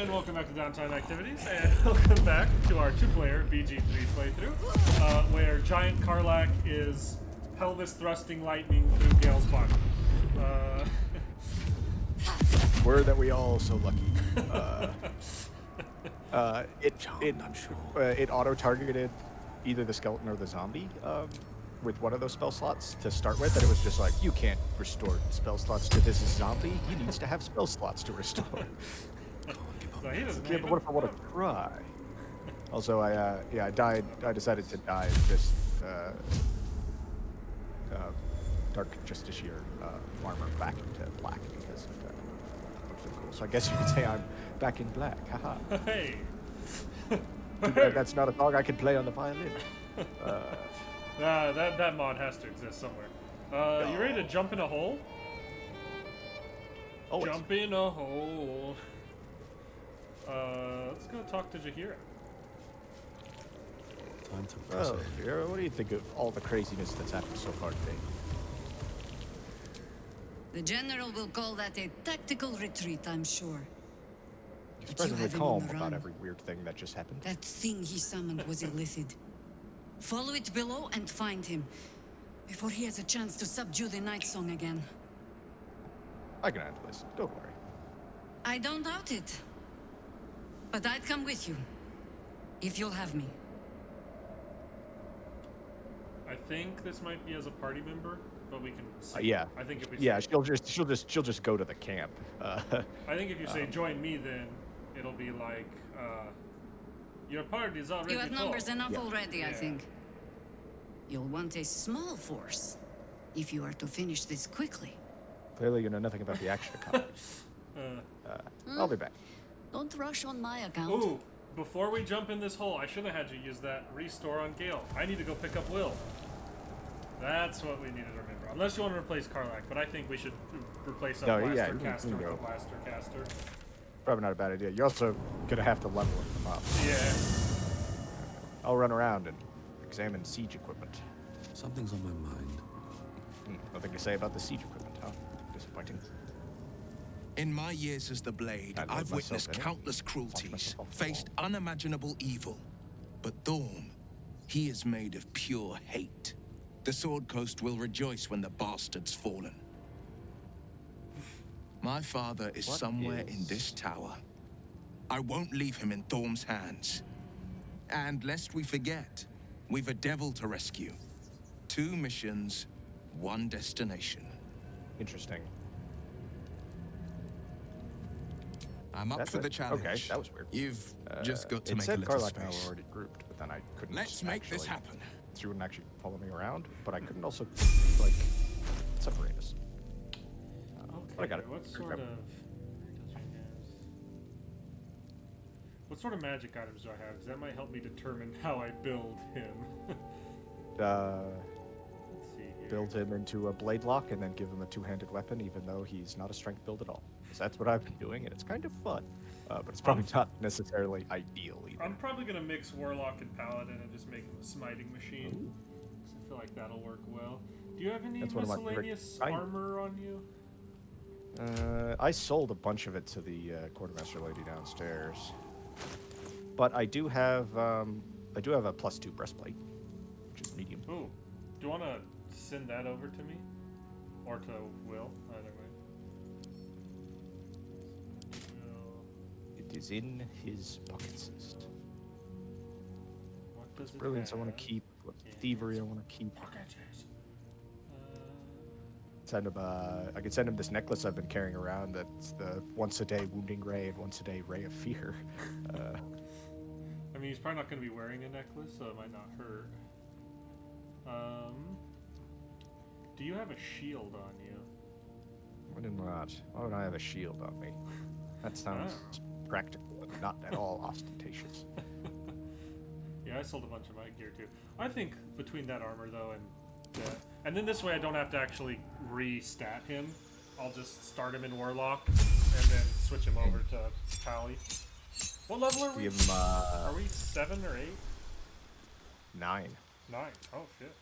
And welcome back to Downtime Activities, and welcome back to our two-player BG3 playthrough, where Giant Karlach is pelvis thrusting lightning through Gale's body. Were that we all so lucky. It auto-targeted either the skeleton or the zombie with one of those spell slots to start with, and it was just like, you can't restore spell slots to this zombie. He needs to have spell slots to restore. So he doesn't Yeah, but what if I want to try? Also, I died. I decided to dye this dark justiciar armor back into black because it looks so cool. So I guess you could say I'm back in black. Haha. Hey! That's not a song I can play on the violin. That mod has to exist somewhere. You ready to jump in a hole? Always. Jump in a hole. Let's go talk to Jaheira. Time to Oh, dear. What do you think of all the craziness that's happened so far today? The General will call that a tactical retreat, I'm sure. He's But you presently have him on calm the about run. every weird thing that just happened. That thing he summoned was illicit. Follow it below and find him, before he has a chance to subdue the Night Song again. I can handle this. Don't worry. I don't doubt it. But I'd come with you, if you'll have me. I think this might be as a party member, but we can see. Yeah. I think if we Yeah, say, she'll just go to the camp. I think if you say join me, then it'll be like your party's already You have numbers full. enough already, I Yeah. think. You'll want a small force, if you are to finish this quickly. Clearly, you know nothing about the action economy. I'll be back. Don't rush on my account. Ooh, before we jump in this hole, I should have had you use that restore on Gale. I need to go pick up Will. That's what we needed to remember. Unless you want to replace Karlach, but I think we should replace a blaster you caster can with a go. blaster caster. Probably not a bad idea. You're also gonna have to level them up. Yeah. I'll run around and examine siege equipment. Something's on my mind. Nothing to say about the siege equipment, huh? Disappointing. In my years as the Blade, I love I've myself witnessed in it. countless Watch cruelties, myself fall. faced unimaginable evil. But Thorm, he is made of pure hate. The Sword Coast will rejoice when the bastard's fallen. My father is What somewhere in is- this tower. I won't leave him in Thorm's hands. And lest we forget, we've a devil to rescue. 2 missions, 1 destination. Interesting. I'm up That's for it? the challenge. Okay, that was weird. You've just got to it make a said little Karlach and I were space. already grouped, but then I couldn't. Let's make this actually- happen. She wouldn't actually follow me around, but I couldn't also like separate us. Okay. I got it. What sort of magic items do I have? Because that might help me determine how I build him. Let's see here. Build him into a blade lock and then give him a two-handed weapon, even though he's not a strength build at all. 'Cause that's what I've been doing, and it's kind of fun. But it's probably not necessarily ideal either. I'm probably gonna mix Warlock and Paladin and just make him a smiting machine. 'Cause I feel like that'll work well. Do you have any That's one of my favorite miscellaneous kind. armor on you? I sold a bunch of it to the quartermaster lady downstairs, but I do have a +2 breastplate, which is medium. Ooh, do you want to send that over to me, or to Will? Either way. It is in his pockets. What does it Brilliance I want have? to keep. What Yeah. thievery I want to keep. Packages. Send him. I could send him this necklace I've been carrying around. That's the once a day wounding ray and once a day ray of fear. I mean, he's probably not going to be wearing a necklace, so it might not hurt. Do you have a shield on you? Why did not? Why would I have a shield on me? That sounds practical and not at all ostentatious. Yeah, I sold a bunch of my gear too. I think between that armor though and then this way I don't have to actually re-stat him. I'll just start him in Warlock and then switch him over to Pally. What level are we? Give him Are we 7 or 8? 9. 9. Oh shit.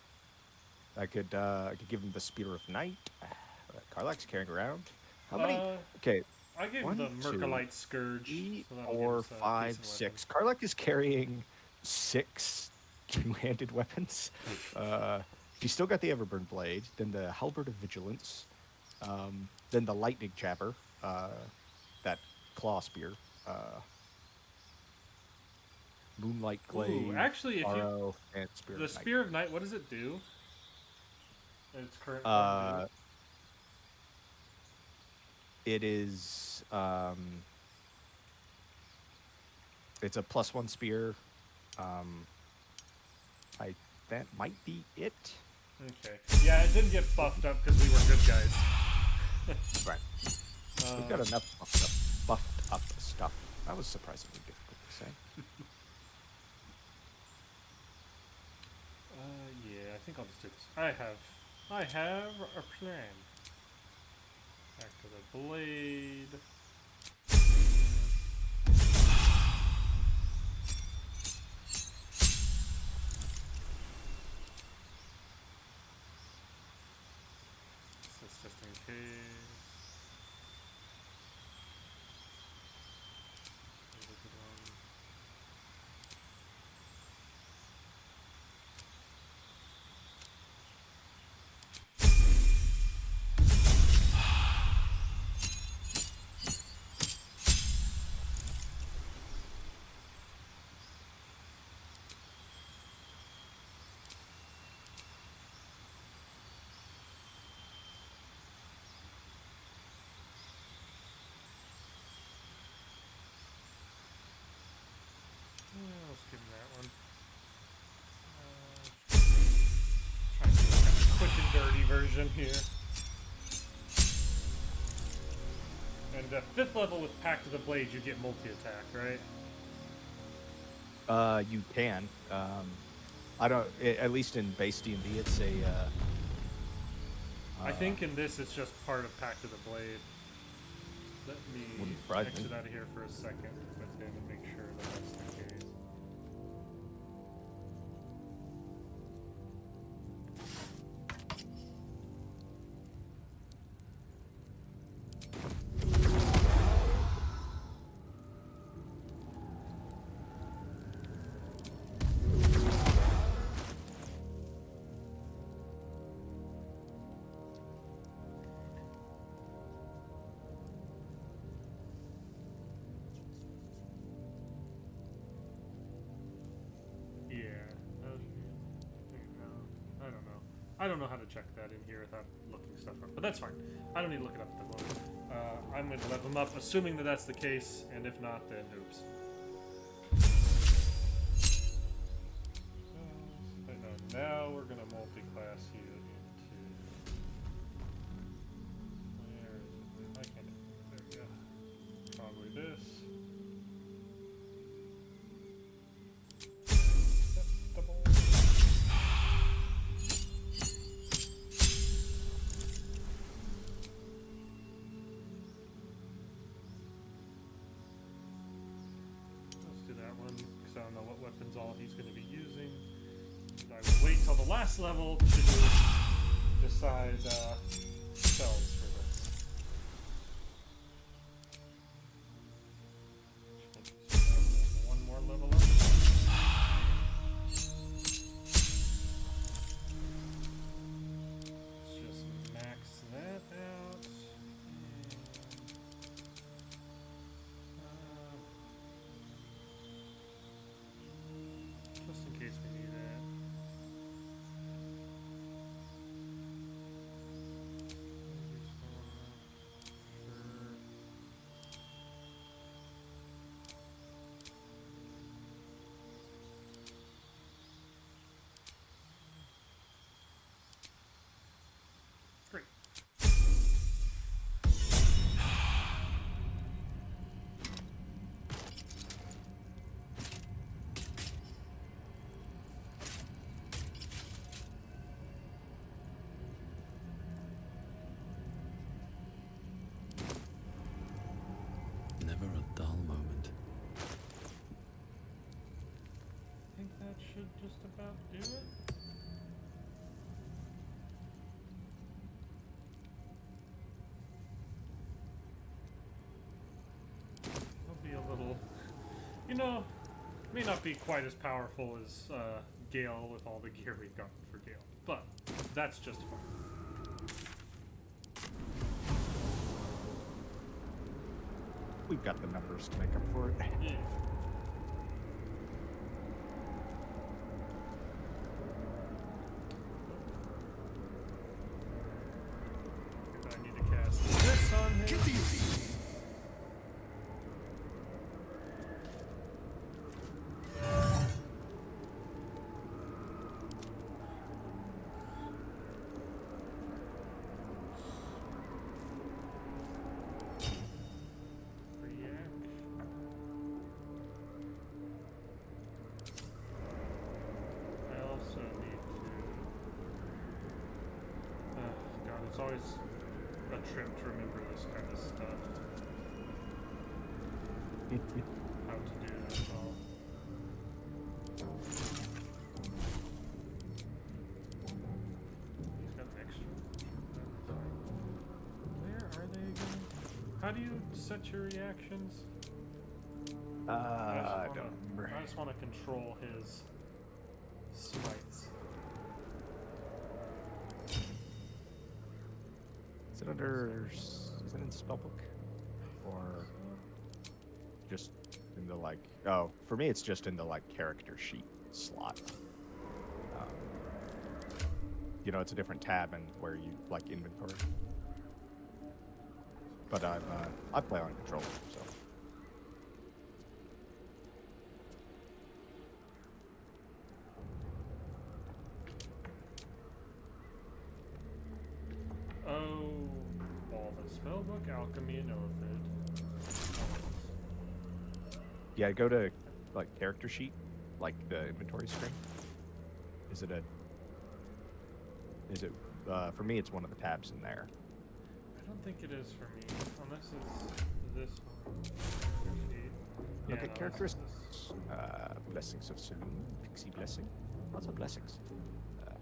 I could give him the Spear of Night. Karlach's carrying around. How many? Okay, I gave him the Mercolite Scourge. 3, So that'll give 4, us a 5, decent 6. Karlek is carrying 6 two-handed weapons. She's still got the Everburn Blade, then the Halberd of Vigilance, then the Lightning Jabber, that claw spear, Moonlight weapon. Glaive, Ooh, actually, if you Arrow, and Spear the of Night. Spear of Night, what does it do? In its current form, do? It is it's a +1 spear. That might be it. Okay. Yeah, it didn't get buffed up because we were good guys. Right. We've got enough buffed up stuff. That was surprisingly difficult to say. Yeah, I think I'll just do this. I have a plan. Back to the blade. This is just in case. Here's a good one. Let's give him that one. Trying to do a kind of quick and dirty version here. And 5th level with Pact of the Blade, you get multi-attack, right? You can. I don't. At least in base D&D, it's a. I think in this it's just part of Pact of the Blade. Let me Wouldn't surprise me. exit out of here for a second with him and make sure that that's the case. I don't know how to check that in here without looking stuff up, but that's fine. I don't need to look it up at the moment. I'm going to level them up, assuming that that's the case, and if not, then oops. Now we're going to multi-class you into... Where is it? I can't... There we go. Probably this. Double. I don't know what weapons all he's going to be using. And I will wait till the last level to decide spells for this. One more level up. Let's just max that out. Just in case we need it. Great. Never a dull moment. I think that should just about do it. You know, may not be quite as powerful as Gale with all the gear we've got for Gale, but that's just fine. We've got the numbers to make up for it. Yeah. I need to cast this on him. It's always a trip to remember this kind of stuff. How to do this all. He's got an extra. Where are they again? How do you set your reactions? I don't remember. I just want to control his smites. Is it under? Is it in spellbook, or just in the like? Oh, for me, it's just in the like character sheet slot. You know, it's a different tab and where you like inventory. But I play on controller, so. Spellbook, alchemy, and Illithid. Yeah, go to like character sheet, like the inventory screen. Is it for me? It's one of the tabs in there. I don't think it is for me, unless it's this one. Look Yeah, at characteristics. Blessings of Saloon, Pixie Blessing. Lots of blessings. God,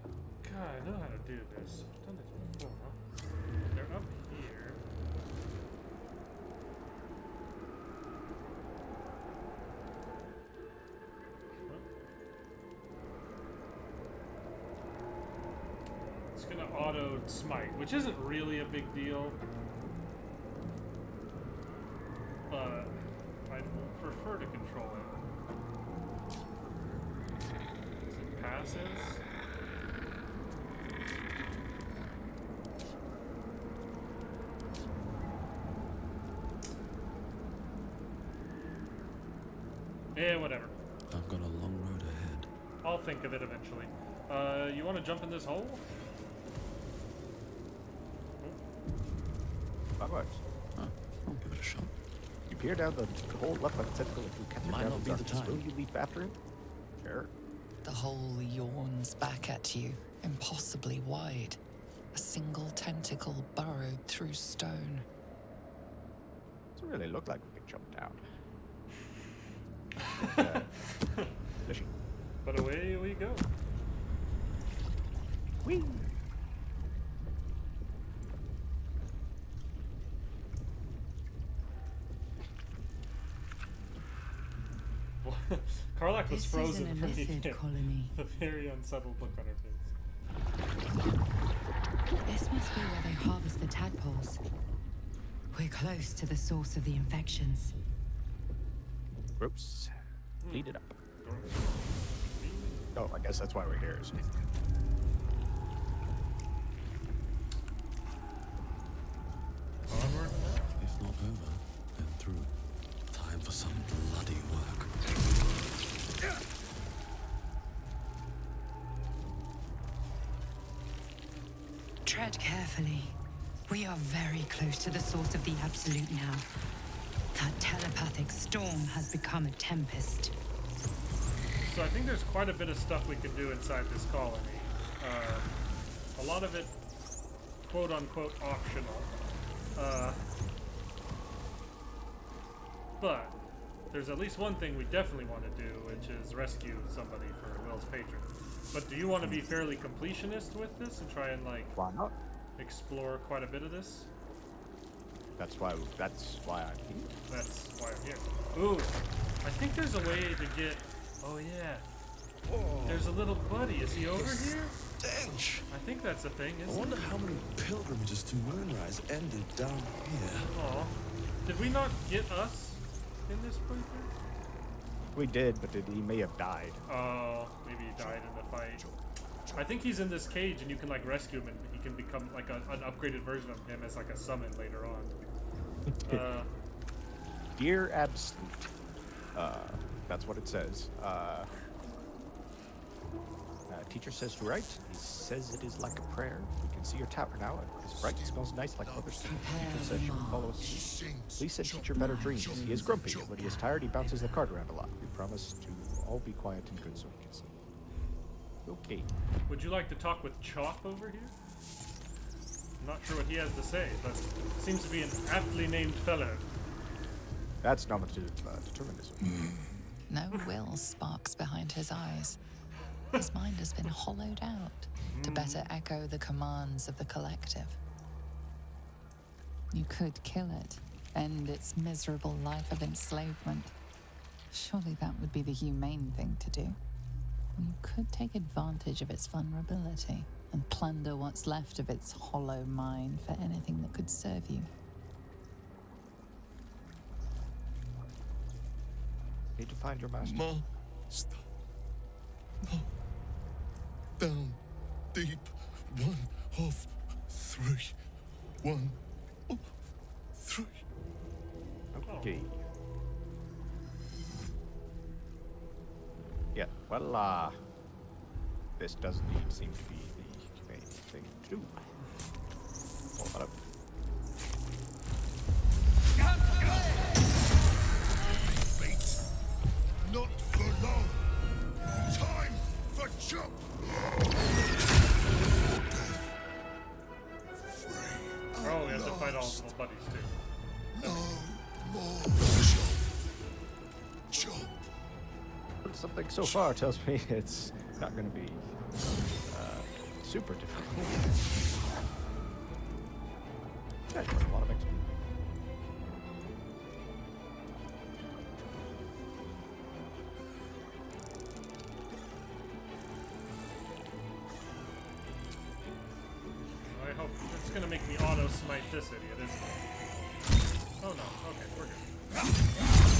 I know how to do this. I've done this before. They're up here. It's gonna auto smite, which isn't really a big deal, but I'd prefer to control it. It passes. Yeah, whatever. I've got a long road ahead. I'll think of it eventually. You want to jump in this hole? That works. Huh, I'll give it a shot. You peer down the hole left by the tentacle and you catch it Might down not in be the darkness. time. Will you leap after it? Sure. The hole yawns back at you, impossibly wide. A single tentacle burrowed through stone. Doesn't really look like we can jump down. Fishy. But away we go. Whee! Karlach was This frozen isn't for a me. lizard colony. A very unsettled look on her face. This must be where they harvest the tadpoles. We're close to the source of the infections. Whoops. Lead it up. Oh, I guess that's why we're here, isn't it? Onward. If not over, then through. Time for some bloody work. Tread carefully. We are very close to the source of the Absolute now. That telepathic storm has become a tempest. So I think there's quite a bit of stuff we can do inside this colony. A lot of it, quote-unquote, optional. But there's at least one thing we definitely want to do, which is rescue somebody for Will's patron. But do you want to be fairly completionist with this and try and, like, Why not? explore quite a bit of this? That's why I'm here. That's why I'm here. Ooh! I think there's a way to get. Oh yeah. There's a little buddy. Is he over here? Stench! I think that's a thing, I isn't wonder it? how many pilgrimages to Moonrise ended down here. Aw. Did we not get us in this playthrough? We did, but he may have died. Oh, maybe he died in the fight. I think he's in this cage, and you can like rescue him, and he can become like an upgraded version of him as like a summon later on. Dear Absolute. That's what it says. Teacher says to write. He says it is like a prayer. We can see your tower now. It is bright. It smells nice like mother's tea. Teacher says she will follow us. Please send teacher better dreams. He is grumpy. When he is tired, he bounces the cart around a lot. We promise to all be quiet and good so we can sleep. Okay. Would you like to talk with Chop over here? I'm not sure what he has to say, but seems to be an aptly named fellow. That's normative determinism. No will sparks behind his eyes. His mind has been hollowed out to better echo the commands of the collective. You could kill it, end its miserable life of enslavement. Surely that would be the humane thing to do. You could take advantage of its vulnerability and plunder what's left of its hollow mind for anything that could serve you. Need to find your master. Master. No. Down. Deep. 1 of 3. 1 of 3. Okay. Yeah, well, this does indeed seem to be the humane thing to do. Hold on. Fate. Not for long. Time for jump. Oh, we have to fight all his little buddies too. No more jump. Jump. Something so far tells me it's not going to be super difficult. Yeah, a lot of XP. I hope it's gonna make me auto smite this idiot, isn't it? Oh no, okay, we're good.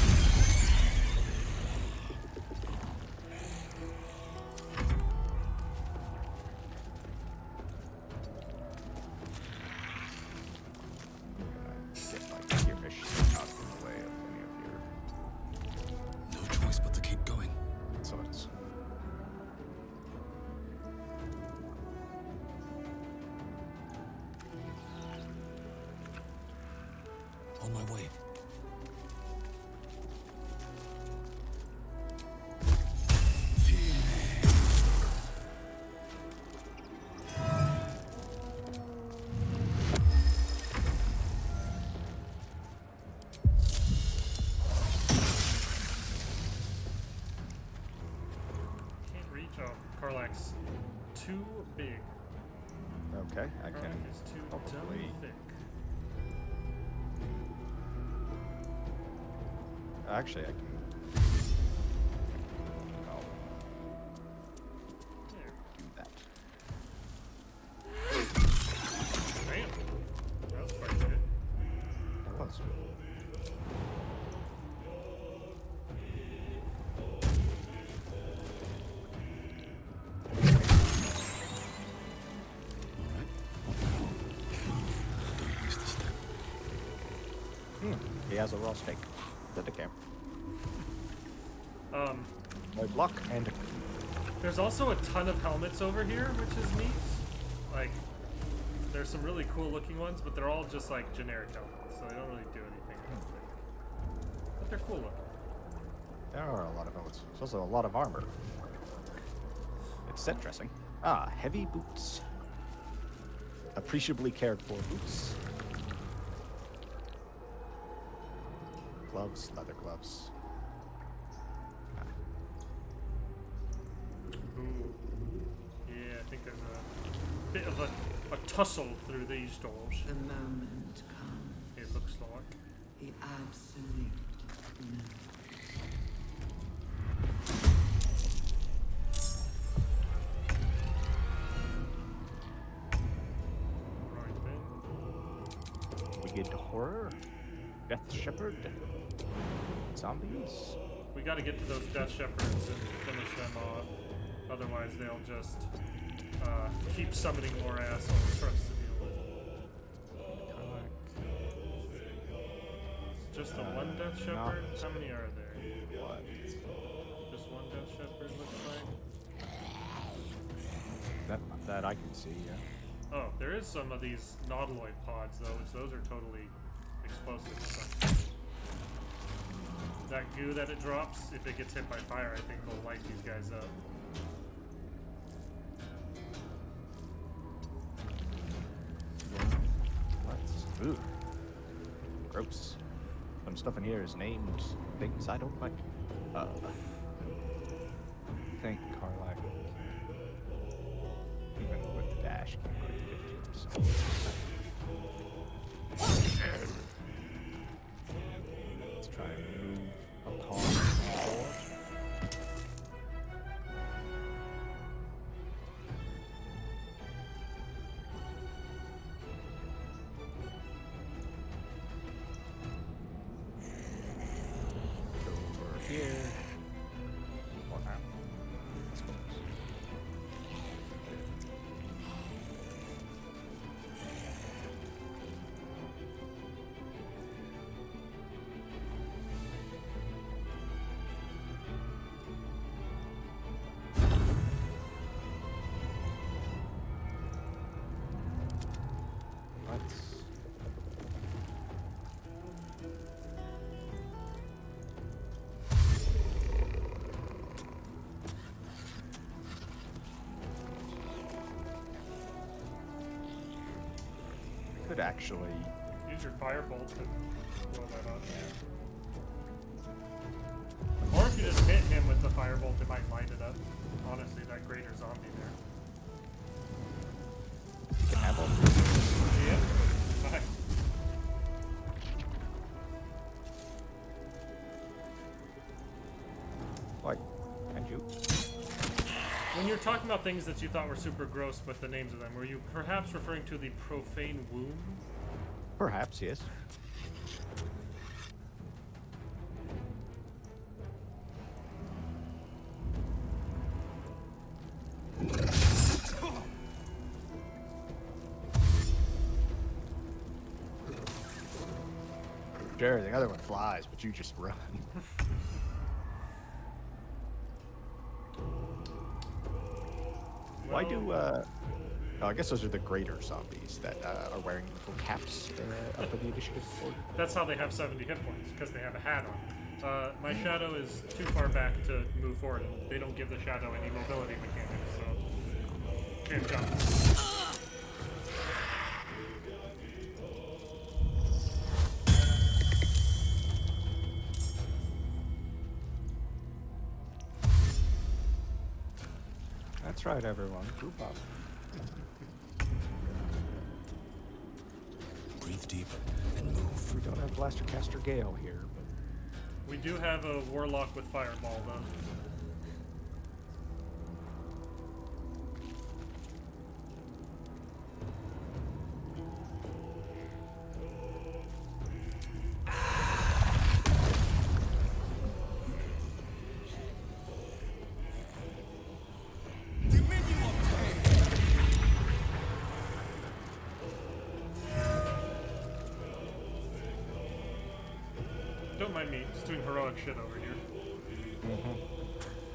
Get my gearish out of the way of any of your No choice but to keep going. swords. On my way. Can't reach. Oh, Karlak's too big. Okay, I can Karlak is too probably dumb thick. actually I can. Oh, There. do that. Bam. That was pretty good. That was. Don't waste a step. He has a raw steak. At the camp. My block and There's also a ton of helmets over here, which is neat. Like, there's some really cool looking ones, but they're all just like generic helmets, so they don't really do anything. I don't think. But they're cool looking. there are a lot of elements. There's also a lot of armor. It's set dressing. Ah, heavy boots. Appreciably cared for boots. Gloves, leather gloves. Ooh. Yeah, I think there's a bit of a tussle through these doors. The moment comes, It looks like. the absolute moment. three-legged horror, Death Shepherd, zombies. We got to get to those Death Shepherds and finish them off. Otherwise, they'll just keep summoning more assholes for us to deal with. Just the one Death Shepherd? How many are there? What? Just one Death Shepherd looks like? That I can see, yeah. Oh, there is some of these nautiloid pods though, which those are totally explosive. So. That goo that it drops, if it gets hit by fire, I think will light these guys up. What's ooh. Gross. Some stuff in here is named things I don't like. I think Karlak, even with the dash, can't quite get to himself. Let's try and move a pawn forward. Over here. Or now. I suppose. Let's could actually Use your firebolt to roll that on. Or if you just hit him with the firebolt, it might light it up. Honestly, that greater zombie there. have all Yeah. Nice. like and you. When you're talking about things that you thought were super gross, but the names of them, were you perhaps referring to the profane womb? Perhaps, yes. Sure, the other one flies, but you just run. Why do, oh, I guess those are the greater zombies that are wearing little caps up in the initiative board. That's how they have 70 hit points, because they have a hat on. My shadow is too far back to move forward, and they don't give the shadow any mobility mechanics, so can't jump. That's right, everyone. Group up. Breathe deep and move. We don't have Blaster Caster Gale here, but We do have a warlock with fireball, though. Don't mind me, just doing heroic shit over here.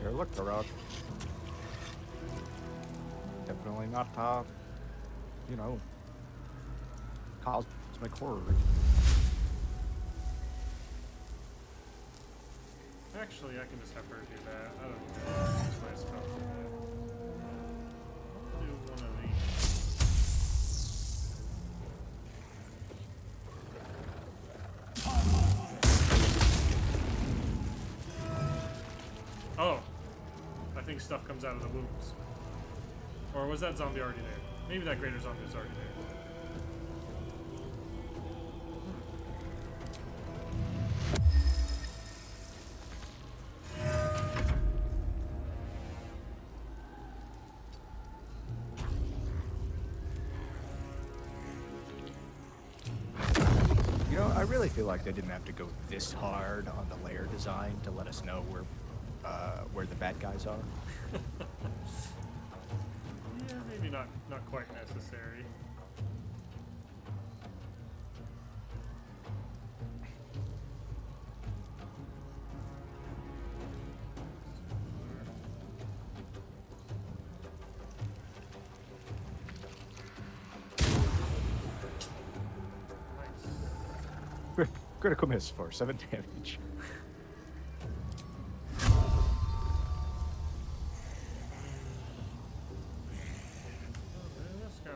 here, look, Karok. Definitely not, you know, cosmic horror. Actually, I can just have her do that. I don't know. Use my spell for that. Do one of these. Oh, I think stuff comes out of the wombs. Or was that zombie already there? Maybe that greater zombie was already there. really feel like they didn't have to go this hard on the layer design to let us know where the bad guys are. Yeah, maybe not quite necessary. Critical miss for 7 damage. This guy.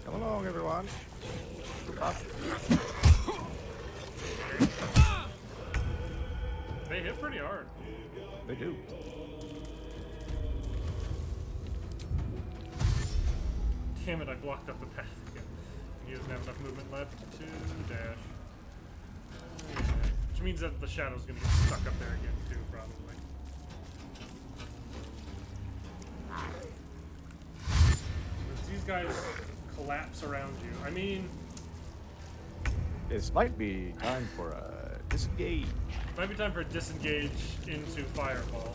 Come along, everyone. Up. They hit pretty hard. They do. Damn it, I blocked up the path again. He doesn't have enough movement left to dash. Which means that the shadow's gonna get stuck up there again too, probably. As these guys collapse around you. I mean, This might be time for a disengage. might be time for a disengage into Fireball.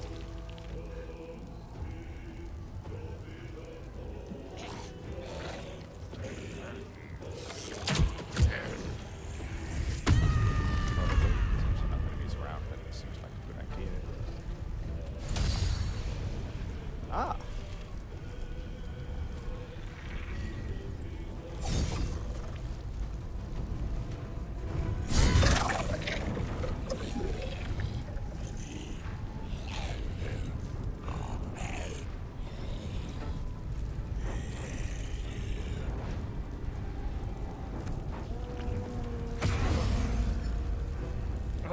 Probably. There's enough enemies around that it seems like a good idea. Ah.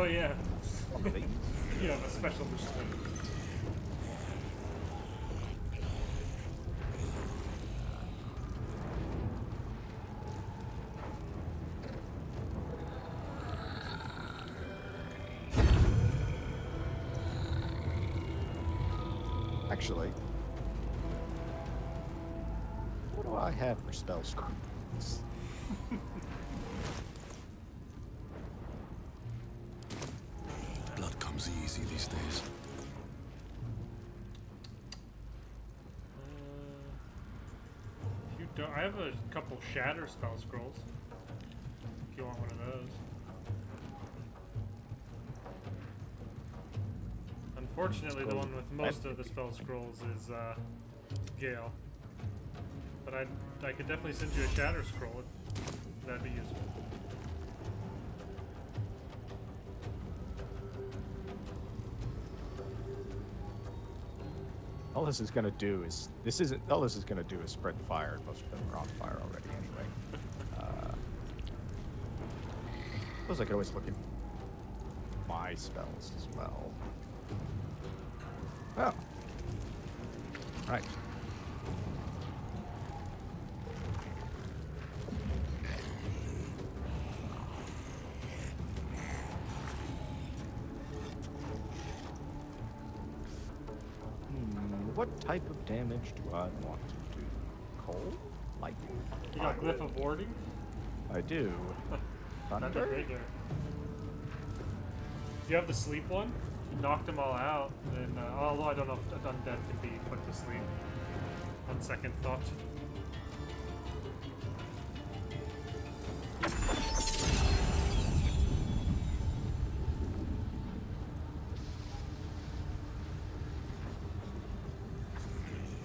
Oh yeah. Okay. You have a special machine. Actually, what do I have for spell screens? Blood comes easy these days. If you don't, I have a couple shatter spell scrolls. If you want one of those. Unfortunately, the one with most of the spell scrolls is Gale. But I could definitely send you a shatter scroll if that'd be useful. All this is gonna do is all this is gonna do is spread fire, and most of them are on fire already anyway. Suppose I could always look at my spells as well. Oh. Right. what type of damage do I want to do? Cold? Lightning? You got Glyph of Warding? I do. That'd be Thunder? great there. Do you have the sleep one? You knocked them all out, then, although I don't know if Undead can be put to sleep. On second thought.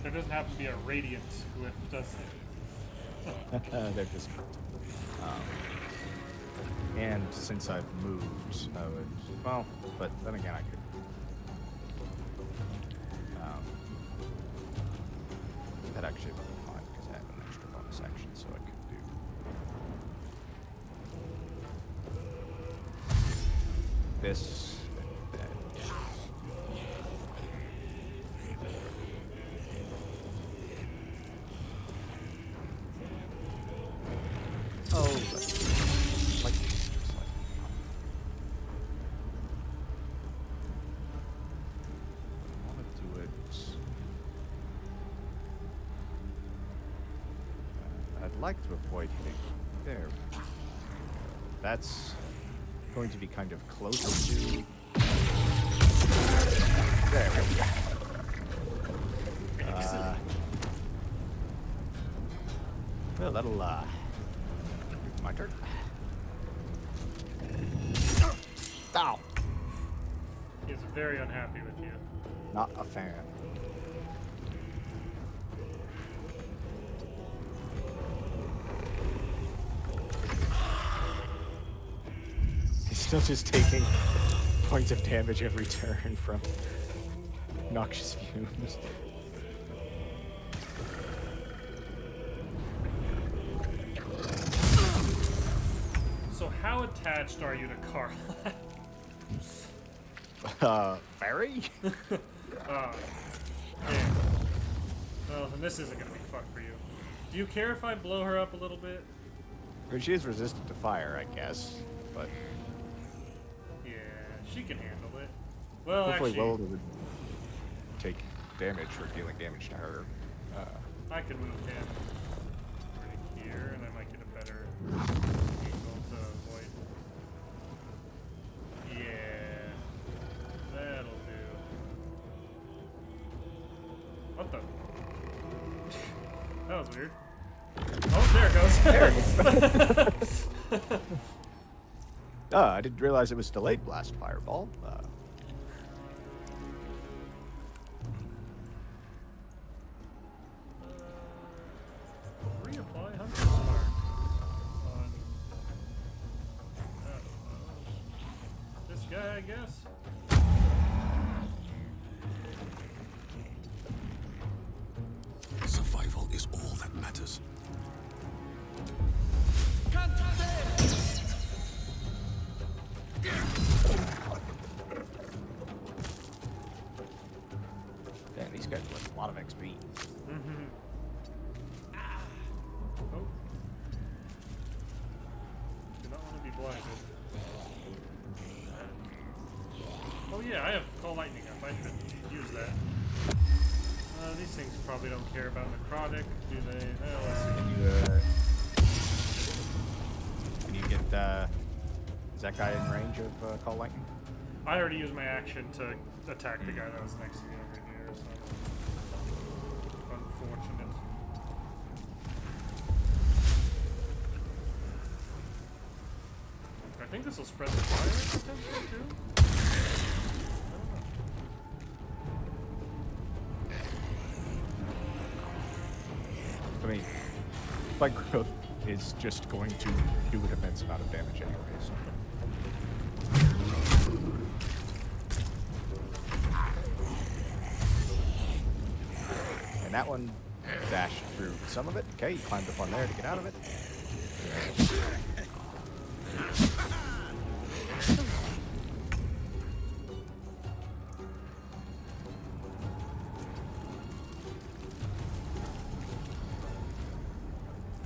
There doesn't have to be a radiant glyph, does it? They're just. And since I've moved, I would. Well, but then again, I could. That actually would be fine because I have an extra bonus action, so I could do this. And then. Oh, that's like just like. I want to do it. I'd like to avoid hitting there. That's going to be kind of closer to. There we go. Well, that'll my turn. Ow! He's very unhappy with you. Not a fan. He's still just taking points of damage every turn from noxious fumes. So how attached are you to Carla? Very? Yeah. Well, and this isn't gonna be fun for you. Do you care if I blow her up a little bit? Well, she is resistant to fire, I guess, but Yeah, she can handle it. Well, hopefully actually, Wilder would take damage for dealing damage to her. I can move him right here, and I might get a better angle to avoid. Yeah, that'll do. What the? That was weird. Oh, there it goes. I didn't realize it was delayed blast fireball. Reapply Hunter's Mark on this guy, I guess. Survival is all that matters. Damn, these guys with a lot of XP. Oh. Do not want to be blinded. Oh yeah, I have Call Lightning up. I should use that. These things probably don't care about necrotic, do they? Let's see. Can you get is that guy in range of Call Lightning? I already used my action to attack the guy that was next to me over here, so unfortunate. I think this will spread the fire potentially too. I mean, Spike Growth is just going to do an immense amount of damage anyway, so. And that one dashed through some of it. Okay, you climbed up on there to get out of it.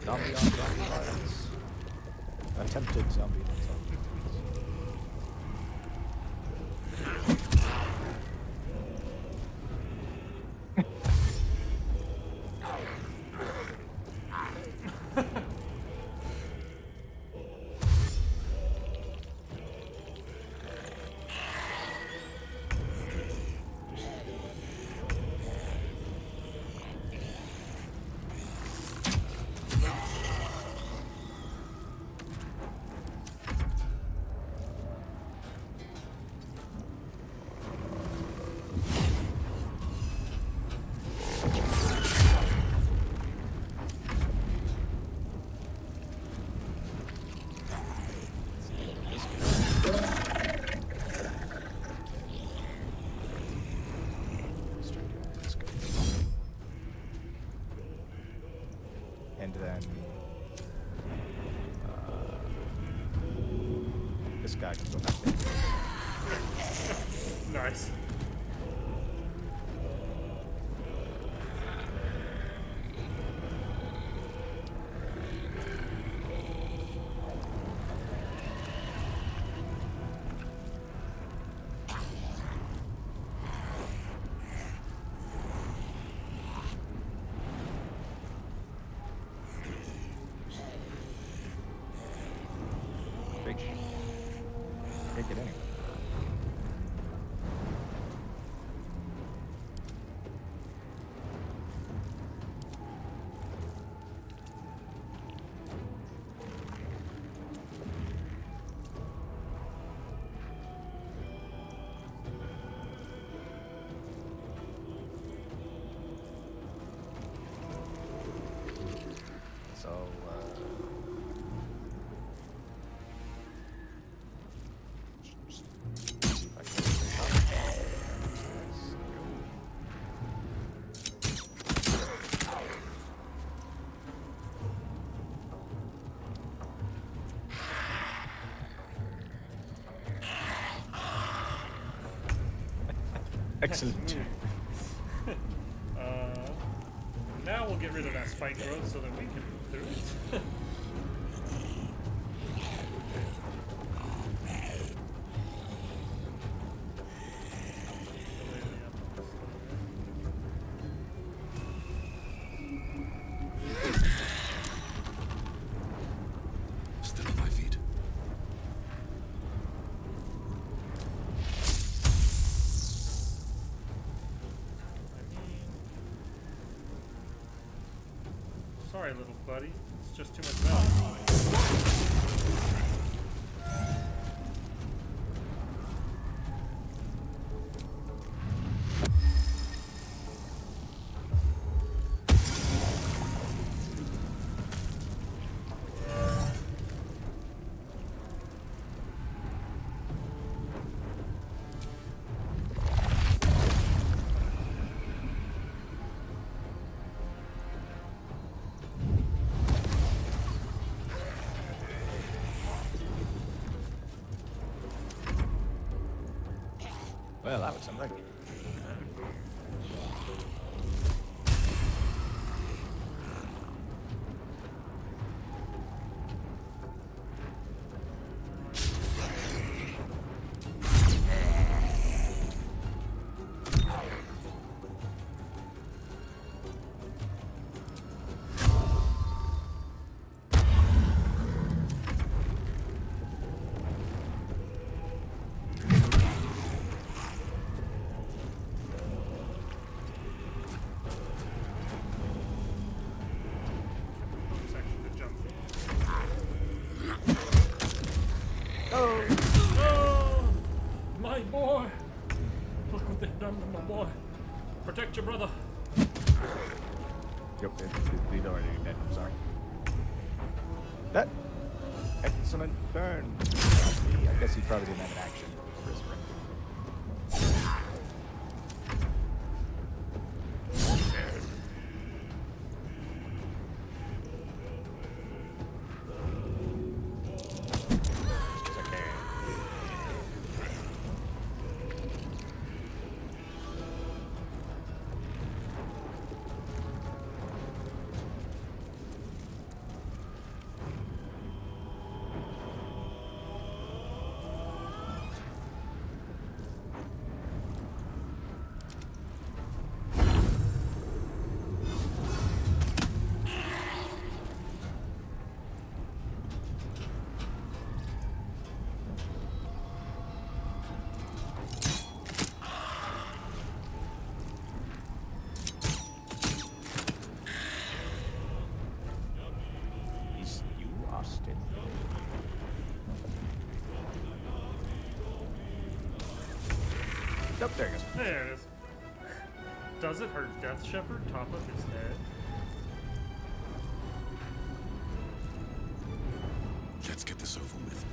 Zombie on zombie violence. Attempted zombie on zombie violence. this guy can go back there. Nice. Big. Can't get anywhere. So, see if I can get this up. Excellent. Now we'll get rid of that spike growth so that we can move through it. Still on my feet. Sorry, little buddy. It's just too much value. Well, that was something. Section to jump. Oh! Oh, my boy! Look what they've done to my boy. Protect your brother. Yep, he's already dead. I'm sorry. That excellent burn. I guess he probably didn't have an action for his friend. It's okay. He's you, Austin. Nope, there he goes. There it is. Does it hurt Death Shepherd top of his head? Let's get this over with.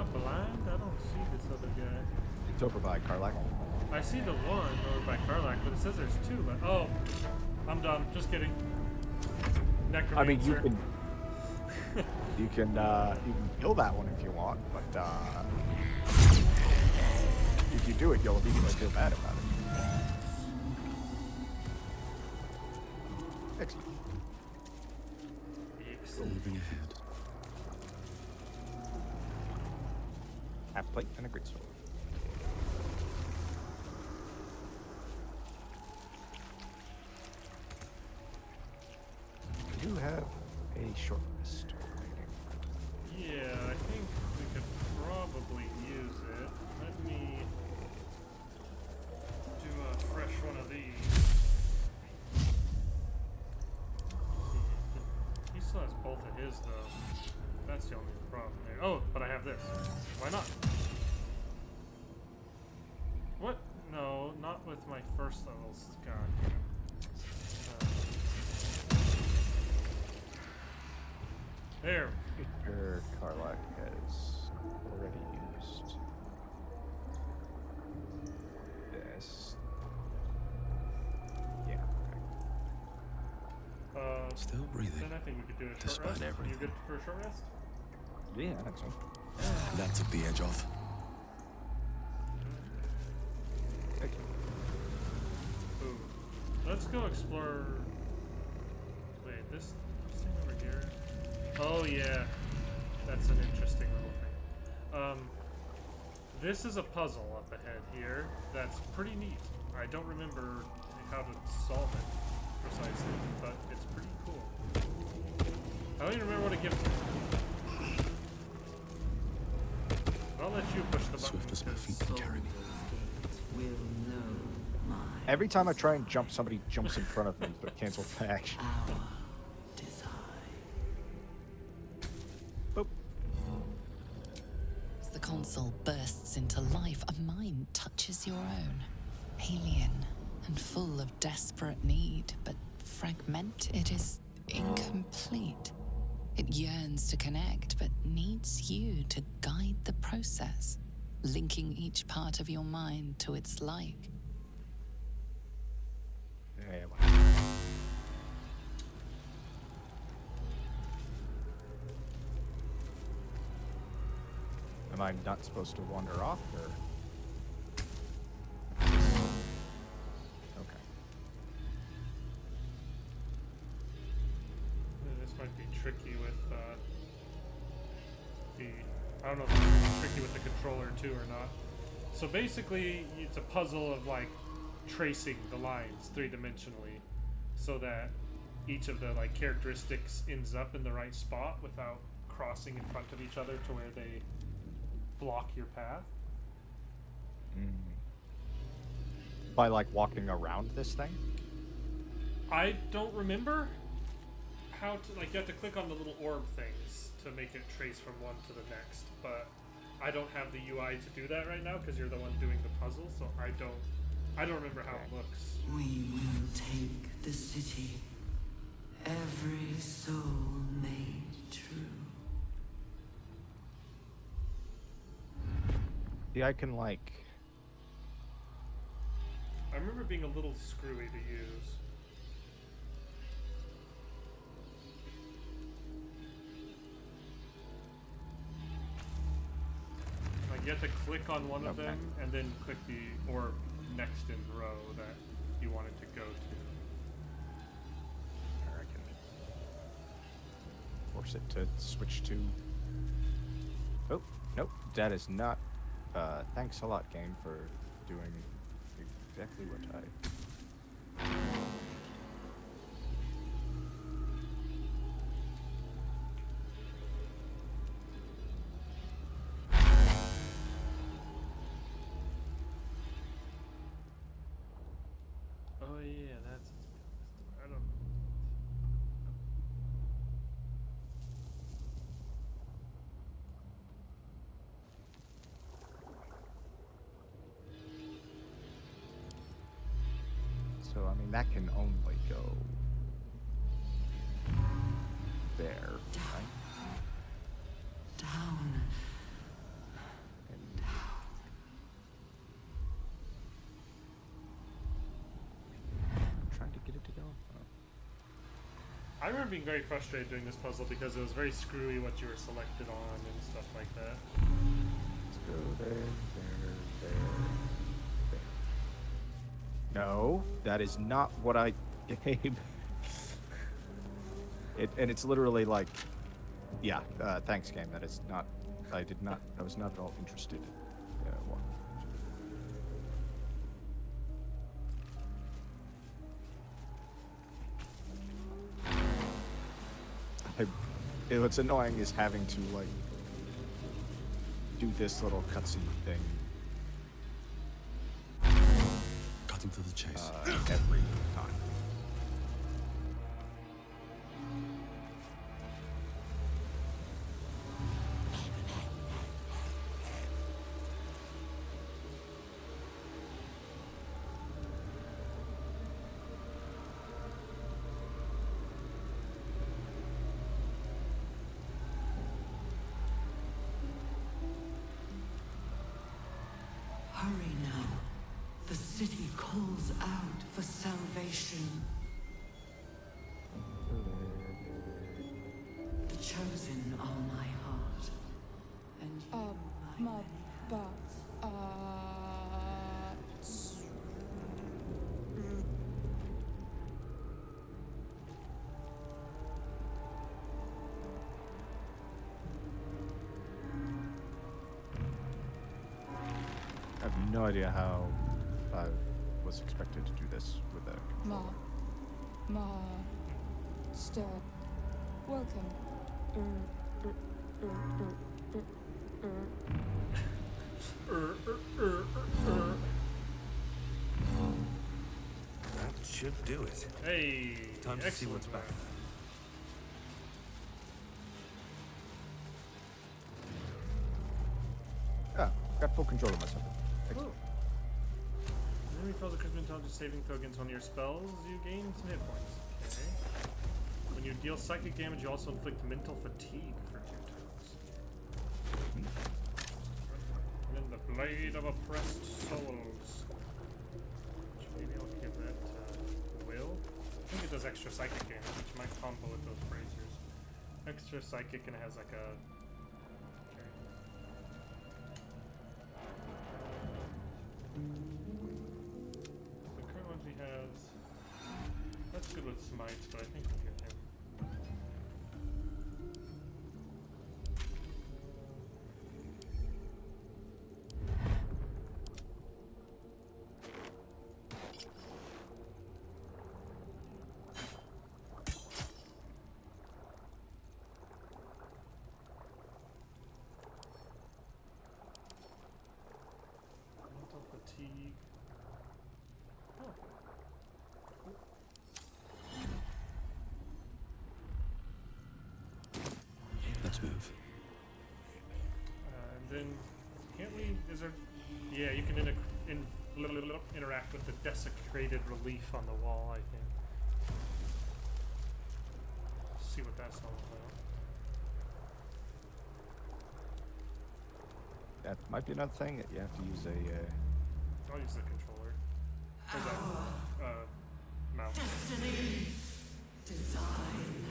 I blind? I don't see this other guy. It's over by Karlak. I see the one over by Karlak, but it says there's two. But oh, I'm dumb. Just kidding. Necromancer. I mean, you can kill that one if you want, but if you do it, you'll immediately feel bad about it. Excellent. Moving ahead. Half plate and a great sword. We do have a short rest remaining. Yeah, I think we could probably use it. Let me do a fresh one of these. He still has both of his though. That's the only problem there. Oh, but I have this. Why not? What? No, not with my first level god. There. Sure, Karlak has already used this. Yeah. Okay. Still breathing. Then I think we could do a short Despite rest. Are you everything. good for a short rest? Yeah, I think so. That took the edge off. Thank you. Ooh. Let's go explore. Wait, this thing over here. Oh yeah, that's an interesting little thing. This is a puzzle up ahead here that's pretty neat. I don't remember how to solve it precisely, but it's pretty cool. I don't even remember what it gives me. I'll let you push the button. Swift as my feet can carry me. Every time I try and jump, somebody jumps in front of me, but cancels back. Boop. As the console bursts into life, a mind touches your own. Alien and full of desperate need, but fragmented. It is incomplete. It yearns to connect, but needs you to guide the process, linking each part of your mind to its like. Yeah, well. Am I not supposed to wander off, or? Okay. This might be tricky with I don't know if it's tricky with the controller too or not. So basically, it's a puzzle of like tracing the lines three-dimensionally, so that each of the like characteristics ends up in the right spot without crossing in front of each other to where they block your path. By like walking around this thing? I don't remember how to, like, you have to click on the little orb things to make it trace from one to the next, but I don't have the UI to do that right now because you're the one doing the puzzle, so I don't remember how it looks. We will take the city, every soul made true. Yeah, I can like. I remember it being a little screwy to use. Like, you have to click on one of them and then click the orb next in row that you wanted to go to. Or I can force it to switch to. Oh, nope. That is not. Thanks a lot, game, for doing exactly what I. Oh yeah, that's. I don't. So, I mean, that can only go there, right? Down I remember being very frustrated doing this puzzle because it was very screwy what you were selected on and stuff like that. Let's go there. No, that is not what I gave. And it's literally like, yeah, thanks game. That is not, I was not at all interested. What's annoying is having to like do this little cutscene thing Cutting to the chase. every time. Hurry now. The city calls out for salvation. The chosen are my heart. And you my many I have no idea how I was expected to do this with a controller. Master, welcome. That should do it. Hey, Time to see what's excellent. back. Ah, got full control of myself. Excellent. Enemy fails a critical intelligence saving throw against one of your spells, you gain some hit points. Okay. When you deal psychic damage, you also inflict mental fatigue for 2 turns. And then the Blade of Oppressed Souls. Which maybe I'll give that to Will. I think it does extra psychic damage, which might combo with those braziers. Extra psychic, and it has like a... Okay. The current ones he has, that's good with smites, but I think we'll get him. Mental fatigue. Oh. Let's move. And then, can't we? Is there? Yeah, you can interact with the desecrated relief on the wall. I think. See what that's all about. That might be another thing that you have to use a. I'll use the controller. Or the mouse. Destiny, design,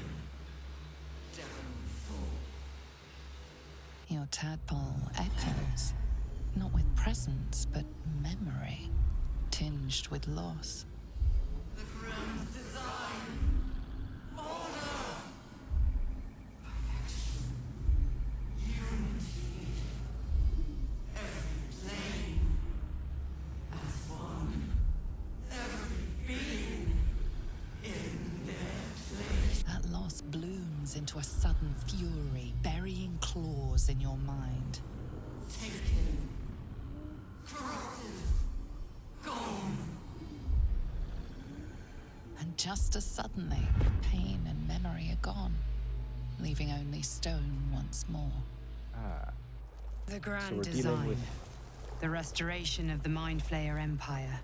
downfall. Your tadpole echoes, not with presence, but memory, tinged with loss. The grand design, order, perfection, unity. Every plane as one. Every being in their place. That loss blooms into a sudden fury, burying claws in your mind. Taken, corrupted, gone. And just as suddenly, pain and memory are gone, leaving only stone once more. The So grand we're dealing design. with. The restoration of the Mind Flayer Empire.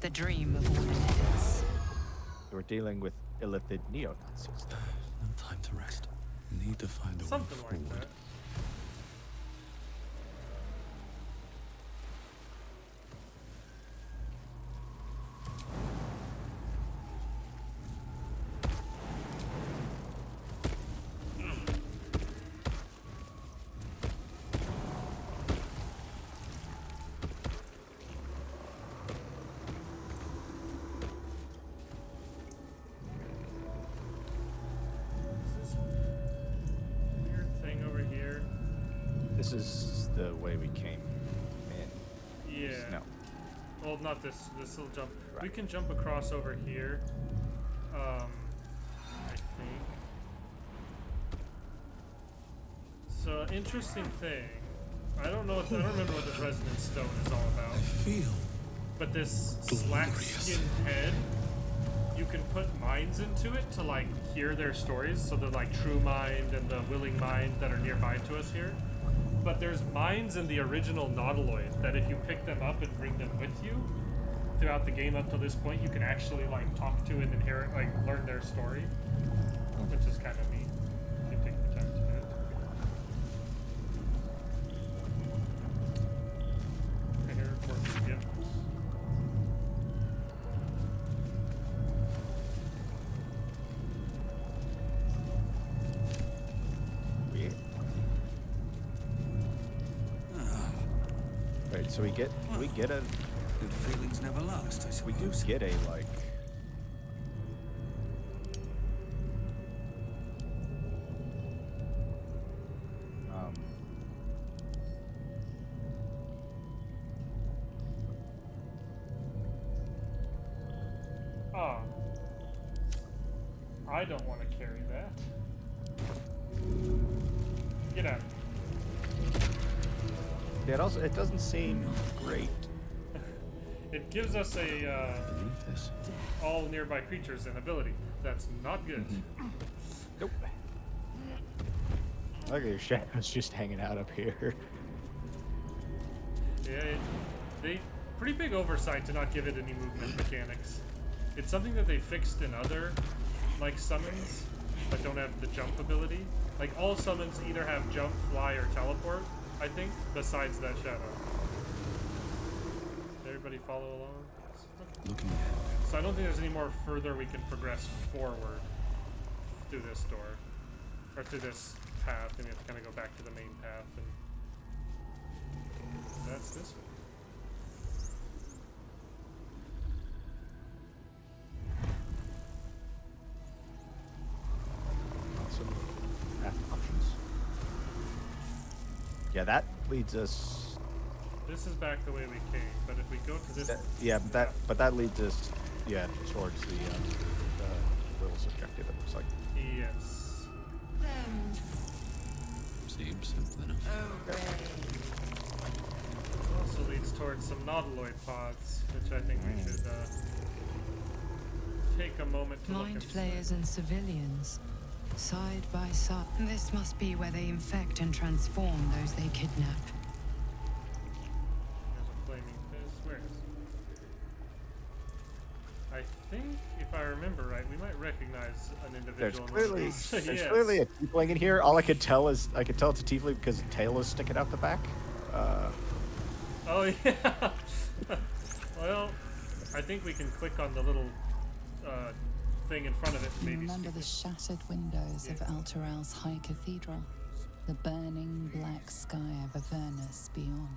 The dream of all innocence. We're dealing with illithid neo-Nazis. No time to rest. Need to find a way Something like forward. that. This is the way we came in. Yeah. No. Well, not this. This little jump. We Right. can jump across over here. I think. So, interesting thing. I don't remember what this resonance stone is all about. Feel But this glorious. slack-skinned head, you can put minds into it to like hear their stories. So the like true mind and the willing mind that are nearby to us here. But there's minds in the original Nautiloid that if you pick them up and bring them with you throughout the game up to this point, you can actually like talk to and inherit, like learn their story, which is kind of neat if you take the time to do it. Okay, here, working, yep. Yeah. Right, so we get a Good feelings never last, I we suppose. do get a like Ah. I don't want to carry that. Get out. yeah, it doesn't seem great. It gives us a Believe this. all nearby creatures an ability. That's not good. Nope. Look at your shadows just hanging out up here. Yeah, they pretty big oversight to not give it any movement mechanics. It's something that they fixed in other like summons that don't have the jump ability. Like all summons either have jump, fly, or teleport, I think, besides that shadow. Did everybody follow along? Okay. Looking ahead. So I don't think there's any more further we can progress forward through this door. Or through this path, and we have to kind of go back to the main path, and that's this one. Some path options. Yeah, that leads us. This is back the way we came, but if we go to this, Yeah, but that leads us. Yeah, towards the Will's objective. It looks like. yes. Seems simple enough. Also leads towards some Nautiloid pods, which I think we should take a moment to look Mind inside. flayers and civilians, side by side. This must be where they infect and transform those they kidnap. There's a flaming fist. Where is it? I think, if I remember right, we might recognize an There's individual. in one of clearly these. there's Yes. clearly a tiefling in here. All I could tell it's a tiefling because the tail is sticking out the back. Oh yeah. Well, I think we can click on the little thing in front of it. You Maybe. remember the shattered windows of Alteral's High Cathedral, the burning black sky of Avernus beyond.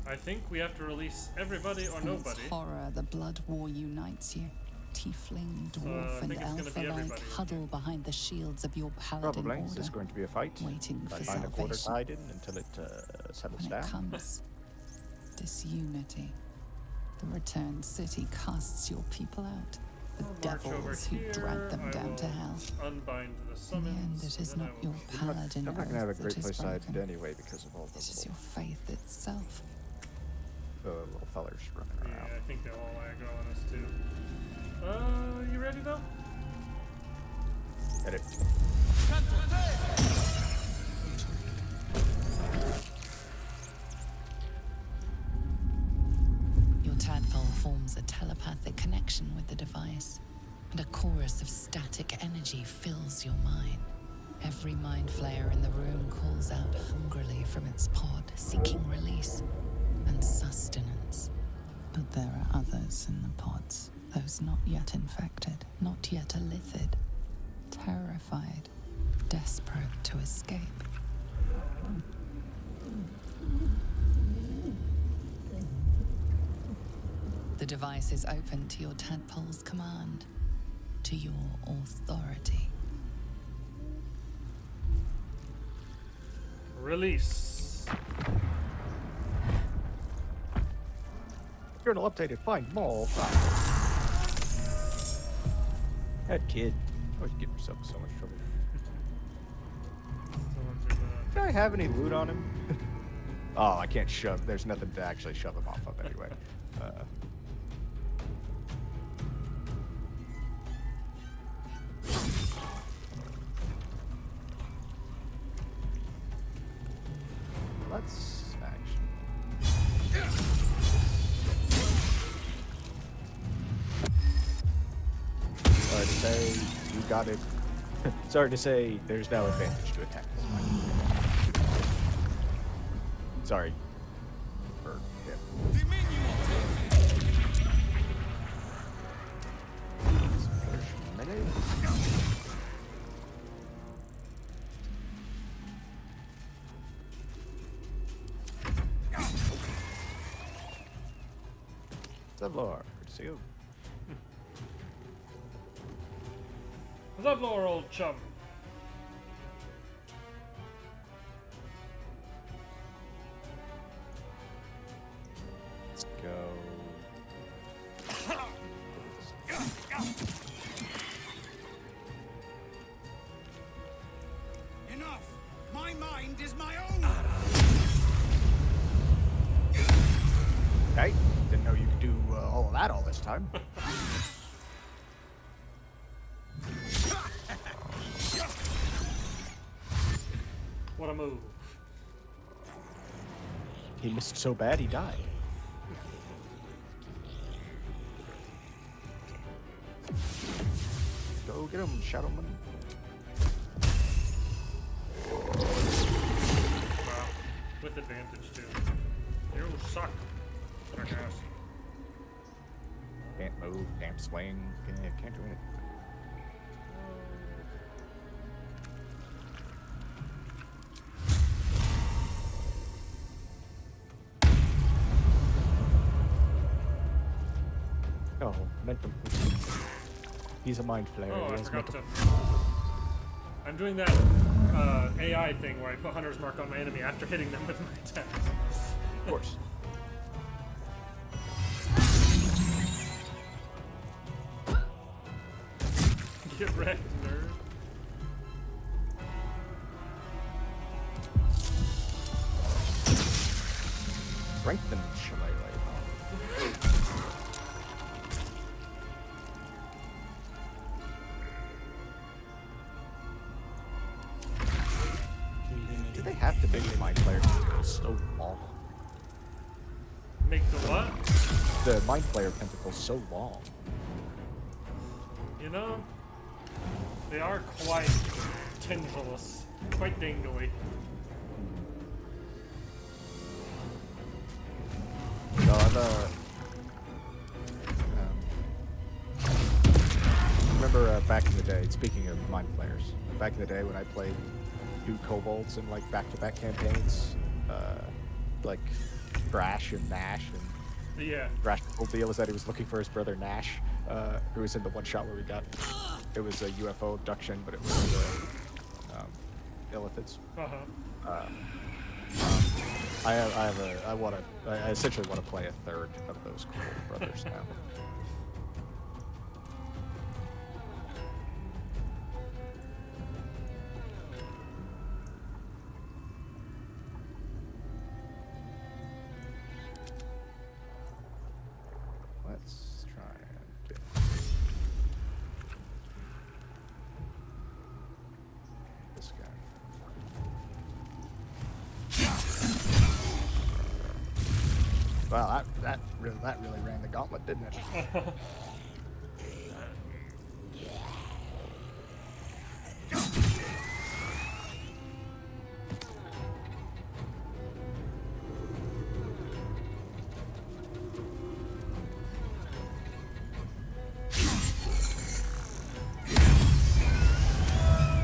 I think we have to release everybody or In nobody. its horror, the blood war unites you. Tiefling, I dwarf, and think it's gonna elf be alike everybody. huddle behind the shields of your paladin Probably. Is order, this going to be a fight? waiting I for find a quarter salvation. tied in until it settles When down. it comes, disunity. The returned city casts your people out. The I'll march over devils who here. drag them I down to will hell. Unbind the In the summons. end, it is and then not I will your paladin I'm not going to have a oath great that is place hide broken. anyway because of all It is the your faith itself. little fellers running Yeah, around. I think they'll all aggro on us too. You ready though? Edit. Your tadpole forms a telepathic connection with the device, and a chorus of static energy fills your mind. Every mind flayer in the room calls out hungrily from its pod, seeking release and sustenance. But there are others in the pods, those not yet infected, not yet elithid, terrified, desperate to escape. The device is open to your tadpole's command, to your authority. Release. Journal updated. Find mall. That kid. Always get yourself in so much trouble. Do I have any loot on him? Oh, I can't shove. There's nothing to actually shove him off of anyway. Let's actually. Sorry to say, you got it. Sorry to say, there's no advantage to attack this one. Sorry. For him. Zevlor, see you. What's up, Laura, old chum? Let's go. Enough! My mind is my own! Okay, didn't know you could do all of that all this time. What a move. He missed so bad he died. Go get him, Shadow Money. Wow. With advantage, too. You suck. I guess. Can't move, can't swing, can't do anything. Oh, mental. He's a mind flayer. Oh, He I has forgot mental- to... I'm doing that AI thing where I put Hunter's Mark on my enemy after hitting them with my attack. Of course. Get wrecked, nerd. Strengthen Shillelagh. Do they have to make the mind player tentacle so long? Make the what? The mind player tentacle so long. You know, they are quite tendrillous, quite dangly. So I've remember back in the day, speaking of mind players, back in the day when I played 2 kobolds in like back-to-back campaigns, like Thrash and Nash, and Yeah. Thrash's whole deal was that he was looking for his brother Nash, who was in the one shot where we got. It was a UFO abduction, but it was Illithids. I essentially want to play a third of those cool brothers now. Let's try and get this guy. Well, that really ran the gauntlet, didn't it?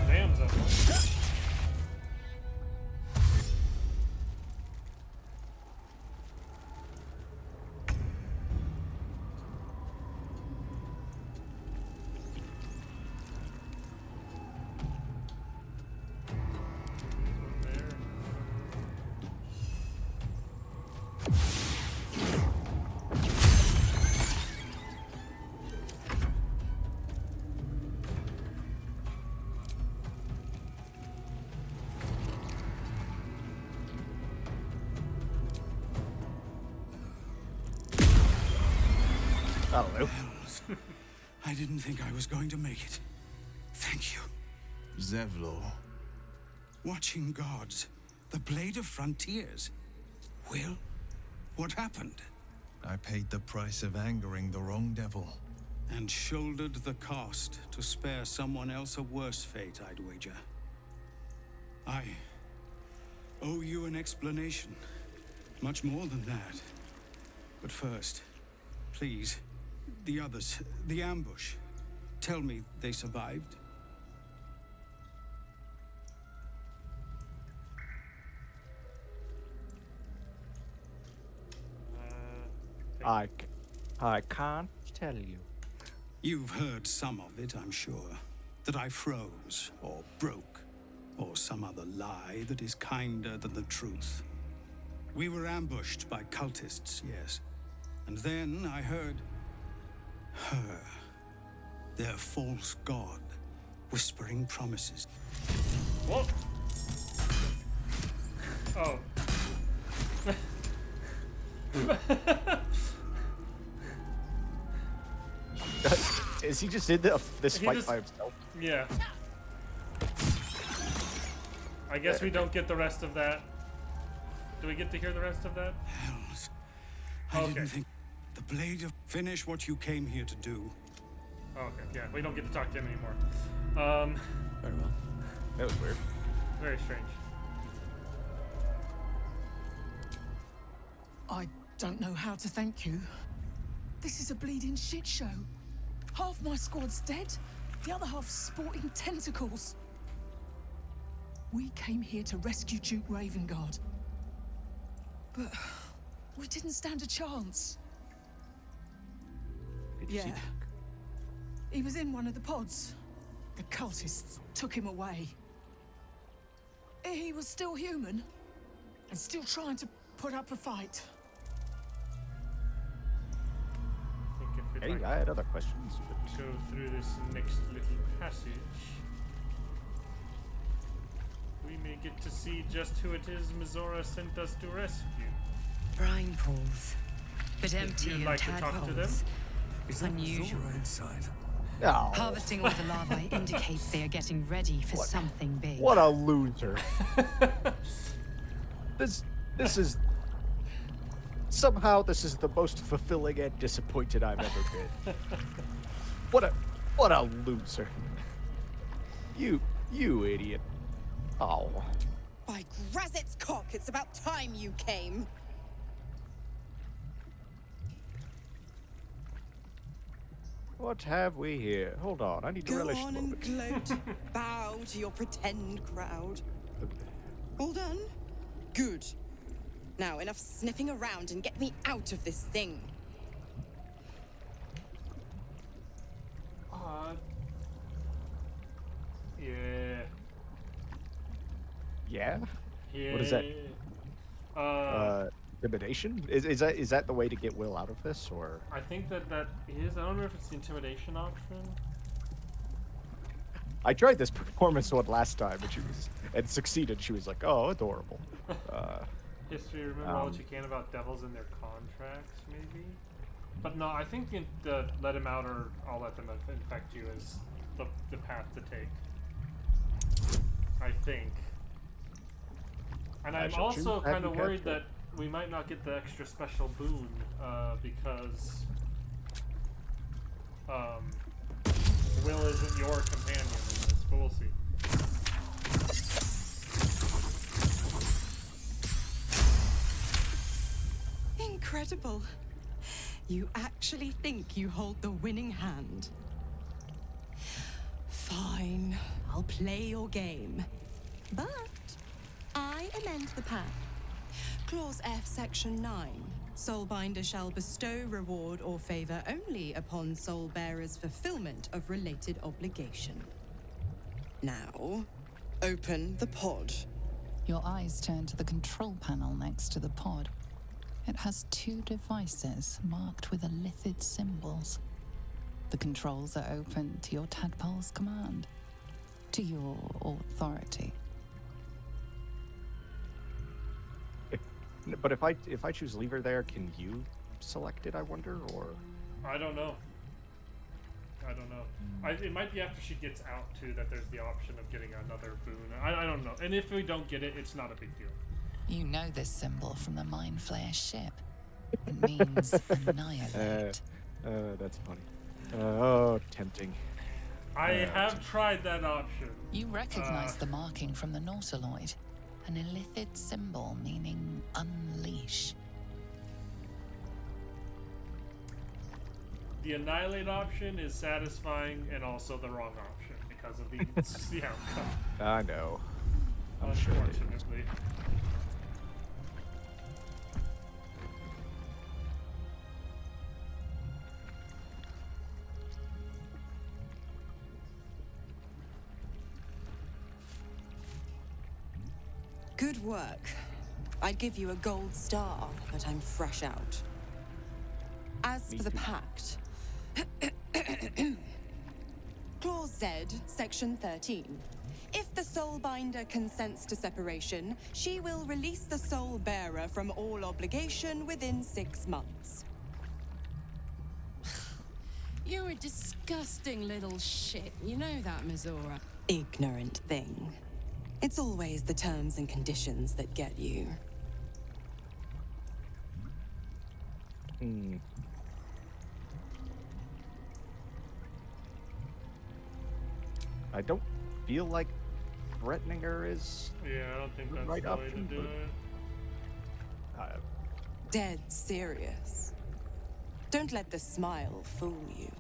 Damn, Zephyr. I don't know. Hells. I didn't think I was going to make it. Thank you. Zevlor. Watching gods. The Blade of Frontiers. Will, what happened? I paid the price of angering the wrong devil. And shouldered the cost to spare someone else a worse fate, I'd wager. I owe you an explanation. Much more than that. But first, please, the others, the ambush. Tell me they survived. I can't tell you. You've heard some of it, I'm sure. That I froze, or broke, or some other lie that is kinder than the truth. We were ambushed by cultists, yes. And then I heard her, their false god, whispering promises. What? Oh. Is he just in this He fight just- by himself? Yeah. I guess we don't get the rest of that. Do we get to hear the rest of that? Hells. I Okay. didn't think the blade of... Finish what you came here to do. Okay, yeah, we don't get to talk to him anymore. Very well. That was weird. Very strange. I don't know how to thank you. This is a bleeding shit show. Half my squad's dead, the other half sporting tentacles. We came here to rescue Duke Ravengard. But we didn't stand a chance. Did you see Yeah. He was in one of the pods. The cultists took him away. He was still human and still trying to put up a fight. I think if we Hey, I had other questions, but go through this next little passage, we may get to see just who it is Mizora sent us to rescue. Brine pools, but empty You'd and like to talk to them? tadpoles. Is that Unusual. Zora inside? oh, Harvesting all the larvae indicates they are getting ready for something big. what a loser! This is somehow this is the most fulfilling and disappointed I've ever been. What a loser! You idiot! Oh, By Grazit's cock, it's about time you came. what have we here? Hold on, I need to Go relish on the and moment. gloat. Bow to your pretend crowd. All done? Good. Now, enough sniffing around and get me out of this thing. Yeah. Yeah. Yeah. What is that? Intimidation? Is that the way to get Will out of this, or? I think that is. I don't know if it's the intimidation option. I tried this performance one last time, and succeeded. She was like, "Oh, adorable." History. Remember all that you can about devils and their contracts, maybe. But no, I think the let him out or I'll let them infect you is the path to take. I think. And I I'm shall also choose kind of happy worried cat. that we might not get the extra special boon because Will isn't your companion in this, but we'll see. Incredible. You actually think you hold the winning hand. Fine, I'll play your game. But I amend the pact. Clause F, Section 9. Soulbinder shall bestow reward or favor only upon soul bearers' fulfillment of related obligation. Now, open the pod. Your eyes turn to the control panel next to the pod. It has two devices marked with elithid symbols. The controls are open to your tadpole's command, to your authority. But if I choose lever there, can you select it? I wonder, or I don't know. It might be after she gets out too that there's the option of getting another boon. I don't know. And if we don't get it, it's not a big deal. You know this symbol from the Mind Flayer ship. It means annihilate. That's funny. Oh, tempting. I have tried that option. You recognize the marking from the Nautiloid, an illithid symbol meaning unleash. The annihilate option is satisfying and also the wrong option because of the outcome. I know. I'm sure it is. Unfortunately. Good work. I'd give you a gold star, but I'm fresh out. As for the pact, Clause Z, Section 13. If the Soulbinder consents to separation, she will release the Soul Bearer from all obligation within 6 months. You're a disgusting little shit. You know that, Mizora. Ignorant thing. It's always the terms and conditions that get you. I don't feel like threatening her is Yeah, I don't think the that's right the way option. to do it. Dead serious. Don't let the smile fool you.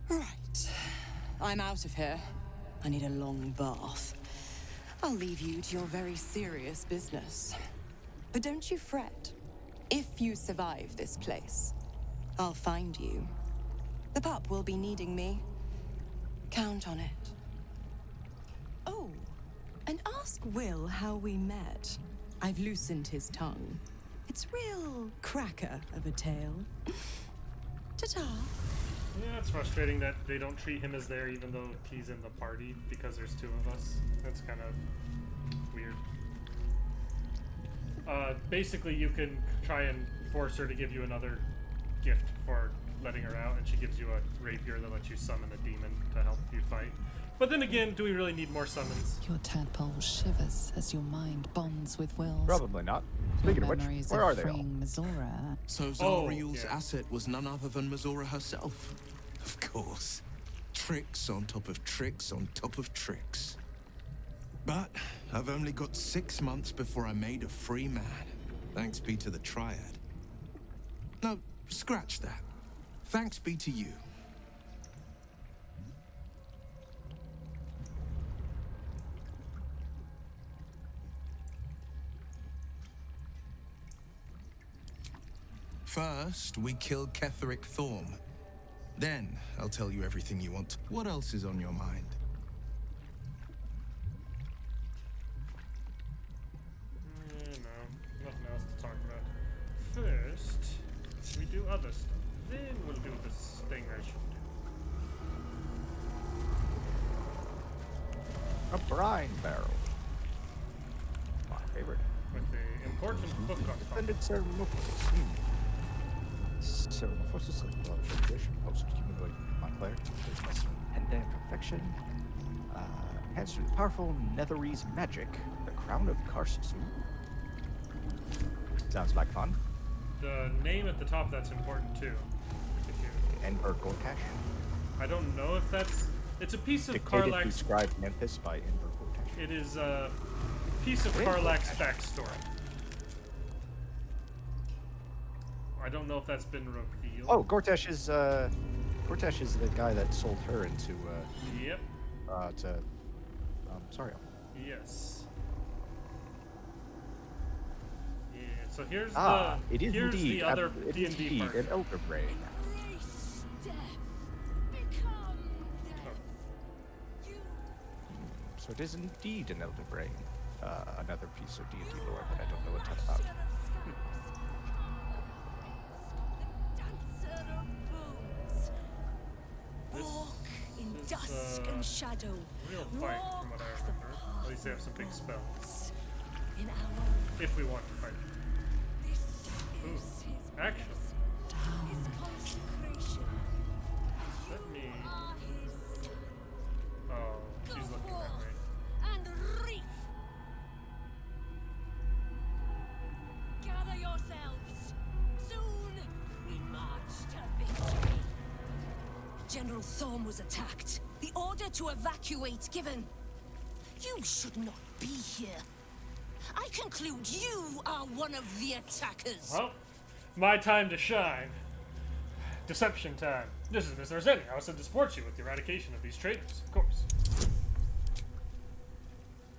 Right. I'm out of here. I need a long bath. I'll leave you to your very serious business. But don't you fret. If you survive this place, I'll find you. The pup will be needing me. Count on it. Oh, and ask Will how we met. I've loosened his tongue. It's real cracker of a tale. Ta-ta. Yeah, it's frustrating that they don't treat him as there even though he's in the party because there's 2 of us. That's kind of weird. Basically, you can try and force her to give you another gift for letting her out, and she gives you a rapier that lets you summon a demon to help you fight. But then again, do we really need more summons? Your tadpole shivers as your mind bonds with Will's. Probably not. Your Speaking of which, memories where of are they all? freeing Mizora. So Zariel's asset was none other than Mizora herself. Of course. Tricks on top of tricks on top of tricks. But I've only got 6 months before I'm made a free man. Thanks be to the Triad. No, scratch that. Thanks be to you. First, we kill Ketheric Thorm. Then, I'll tell you everything you want. What else is on your mind? No, nothing else to talk about. First, we do other stuff. Then we'll do this thing I should do. A brine barrel. My favorite. With the important book on top. And it's Ceramorphosis. Ceramorphosis of generation post-humanoid Montclair. There's pendant perfection. Enhanced with powerful Netherese magic. The Crown of Karsus. Sounds like fun. The name at the top, that's important too. Enver Gortash. I don't know if that's... It's a piece of Dictated Karlak's... described Memphis by Enver Gortash. It is a piece of Karlak's backstory. I don't know if that's been revealed. Oh, Gortash is the guy that sold her into Yep. sorry. Yes. Yeah, so here's it is here's indeed the other it is D&D indeed part. an elder brain. So it is indeed an elder brain. Another piece of D&D lore that I don't know a ton about. Walk in dusk and shadow. Real fight from what I remember. At least they have some big spells. In our If we want to fight. Ooh, action. General Thorm was attacked. The order to evacuate given. You should not be here. I conclude you are one of the attackers. Well, my time to shine. Deception time. This is Mr. Zenny. I was sent to support you with the eradication of these traitors, of course.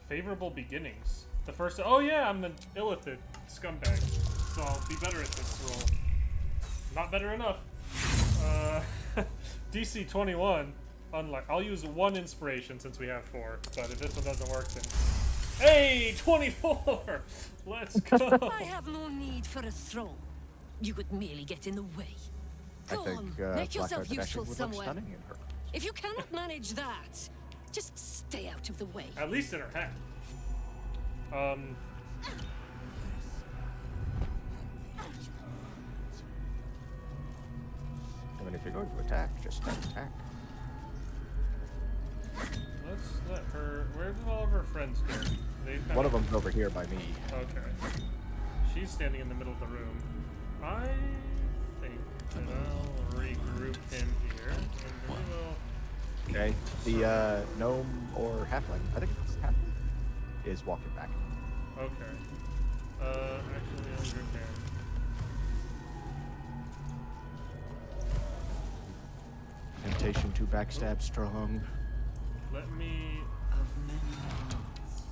Favorable beginnings. The first. Oh yeah, I'm the illithid scumbag, so I'll be better at this role. Not better enough. DC 21. Unlike, I'll use 1 inspiration since we have 4. But if this one doesn't work, then hey, 24. Let's go. I have no need for a throne. You could merely get in the way. Go I think on, make yourself Blackguard useful would look somewhere. stunning in her. If you cannot manage that, just stay out of the way. At least in her hat. I mean, if you're going to attack, just attack. Let's let her. Where did all of her friends go? They've One of them's over here by me. Okay. She's standing in the middle of the room. I think that I'll regroup him here, and we will. Okay. The gnome or halfling, I think it's halfling, is walking back. Okay. Actually, I'll group him. Temptation to backstab strong. Let me. Of many hearts,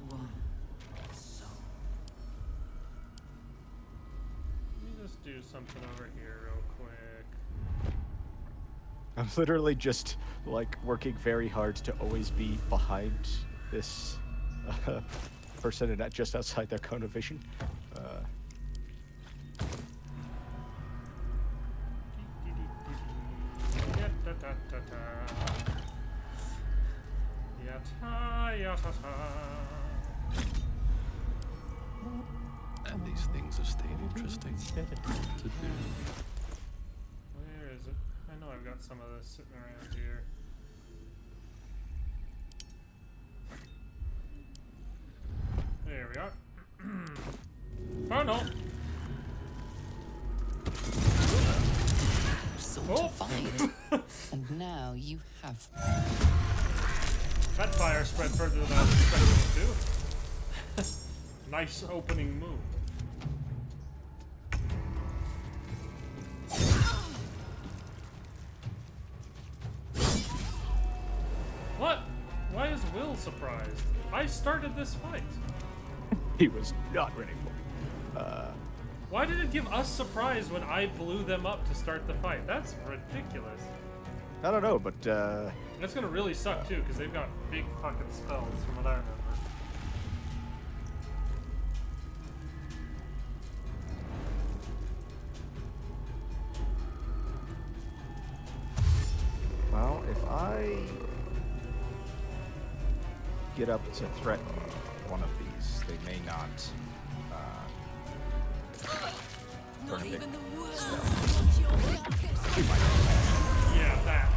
one soul. Let me just do something over here real quick. I'm literally just like working very hard to always be behind this person and not just outside their cone of vision. And these things have stayed interesting to do. Where is it? I know I've got some of this sitting around here. There we are. Oh no! Sort of fight. And now you have. That fire spread further than I was expecting it to. Nice opening move. What? Why is Will surprised? I started this fight. He was not ready for me. Why did it give us surprise when I blew them up to start the fight? That's ridiculous. I don't know, but That's gonna really suck too, because they've got big fucking spells from what I remember. well, if I get up to threaten one of these, they may not burn a big spell. She might. Yeah, that.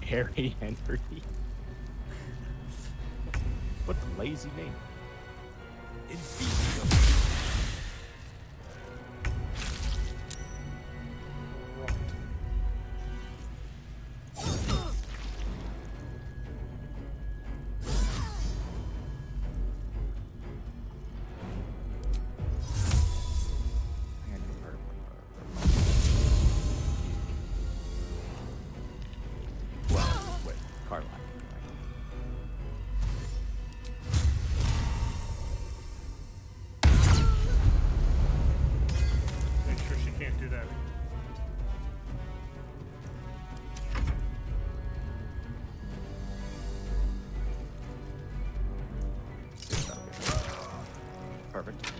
Harry Henry. What the lazy name? Well, wait, Carla. Make sure she can't do that. Perfect.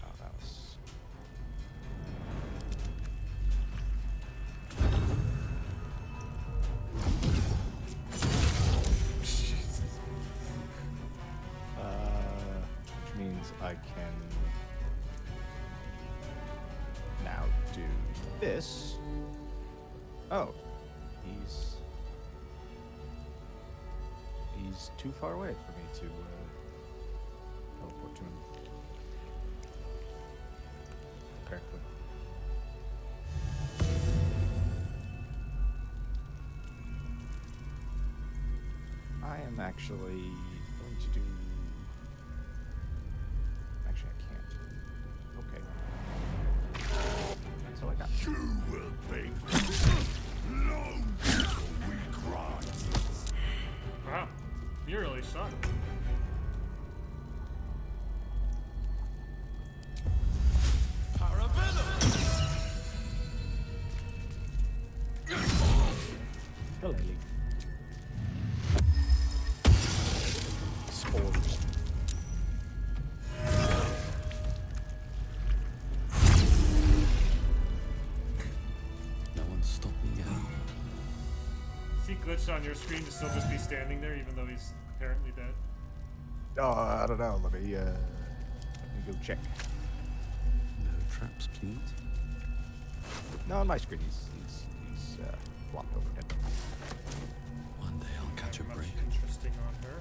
Oh, that was. Which means I can now do this. Oh, he's too far away for me to teleport to him. Apparently. I am actually going to do. Actually, I can't. Okay. That's all I got. You will pay long before we cry. Wow, you really suck. Hello, Lee. Spores. No one stopped me yet. Is he glitched on your screen to still just be standing there, even though he's apparently dead? Oh, I don't know. Let me go check. No traps, please. No, on my screen he's flopped over dead. One day I'll catch a Much break. interesting on her.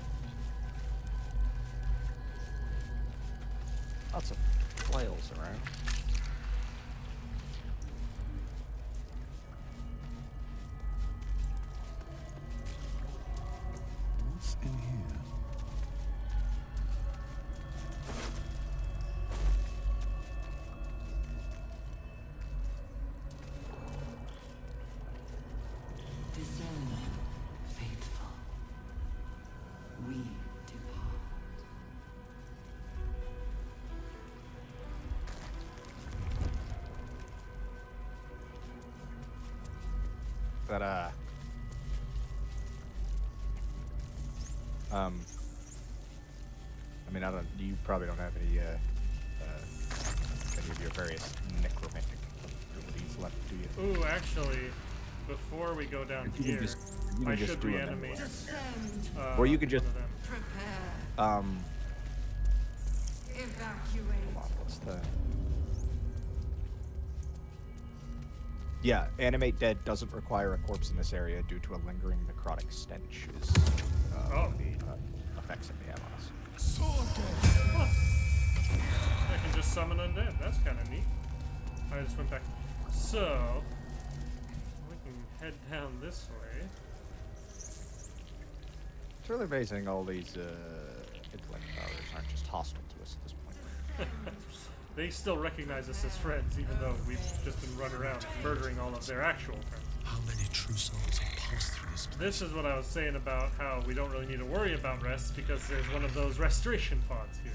Lots of flails around. What's in here? Discern, faithful. We depart. But I mean, you probably don't have any of your various necromantic abilities left, do you? Ooh, actually, before we go down You can here, just- you can I just should do them reanimate. Or you could just one of them. Prepare. Evacuate. Hold on, what's the? Yeah, animate dead doesn't require a corpse in this area due to a lingering necrotic stench. Is one of the effects that they have on us. I can just summon undead. That's kind of neat. I just went back. So, we can head down this way. It's really amazing all these intellect powers aren't just hostile to us at this point. They still recognize us as friends, even though we've just been running around murdering all of their actual friends. How many true souls have passed through this place? This is what I was saying about how we don't really need to worry about rests because there's one of those restoration pods here.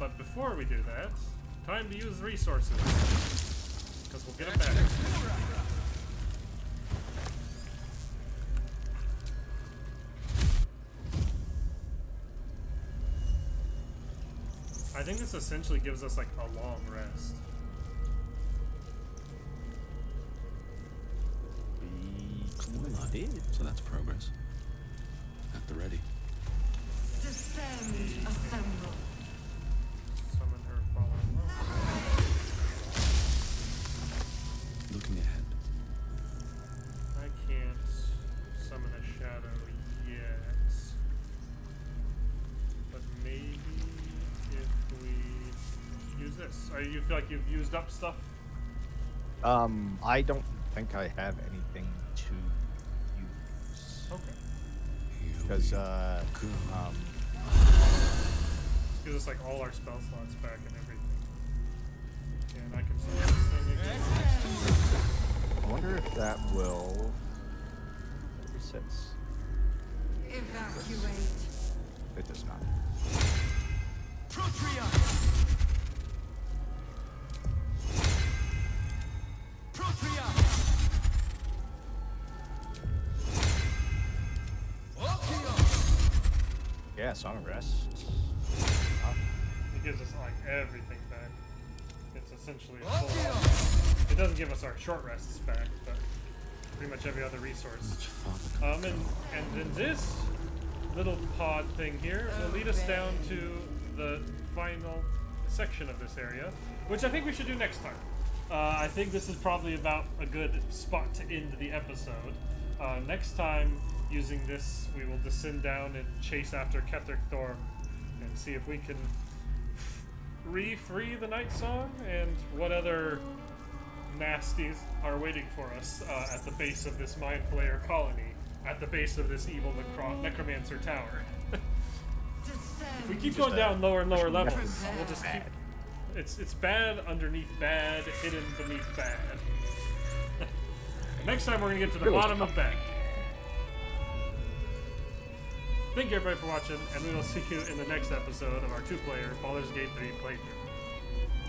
But before we do that, time to use resources. Because we'll get them back. I think this essentially gives us like a long rest. So that's progress. At the ready. Descend, assemble. Summon her fallen low. Looking ahead. I can't summon a shadow yet. But maybe if we use this. You feel like you've used up stuff? I don't think I have anything to use. Okay. Because gives us like all our spell slots back and everything. And I can summon this thing again. I wonder if that will resets. Evacuate. It does not. Protria! Protria! Yeah, Song of Rest. It gives us like everything back. It's essentially a full. It doesn't give us our short rests back, but pretty much every other resource. And then this little pod thing here will lead us down to the final section of this area, which I think we should do next time. I think this is probably about a good spot to end the episode. Next time, using this, we will descend down and chase after Ketheric Thorm and see if we can free the Night Song and what other nasties are waiting for us at the base of this Mind Flayer colony, at the base of this evil Necromancer Tower. If we keep going down lower and lower levels, we'll just keep... It's bad underneath bad, hidden beneath bad. Next time we're gonna get to the bottom of bad. Thank you everybody for watching, and we will see you in the next episode of our 2-player Baldur's Gate 3 playthrough.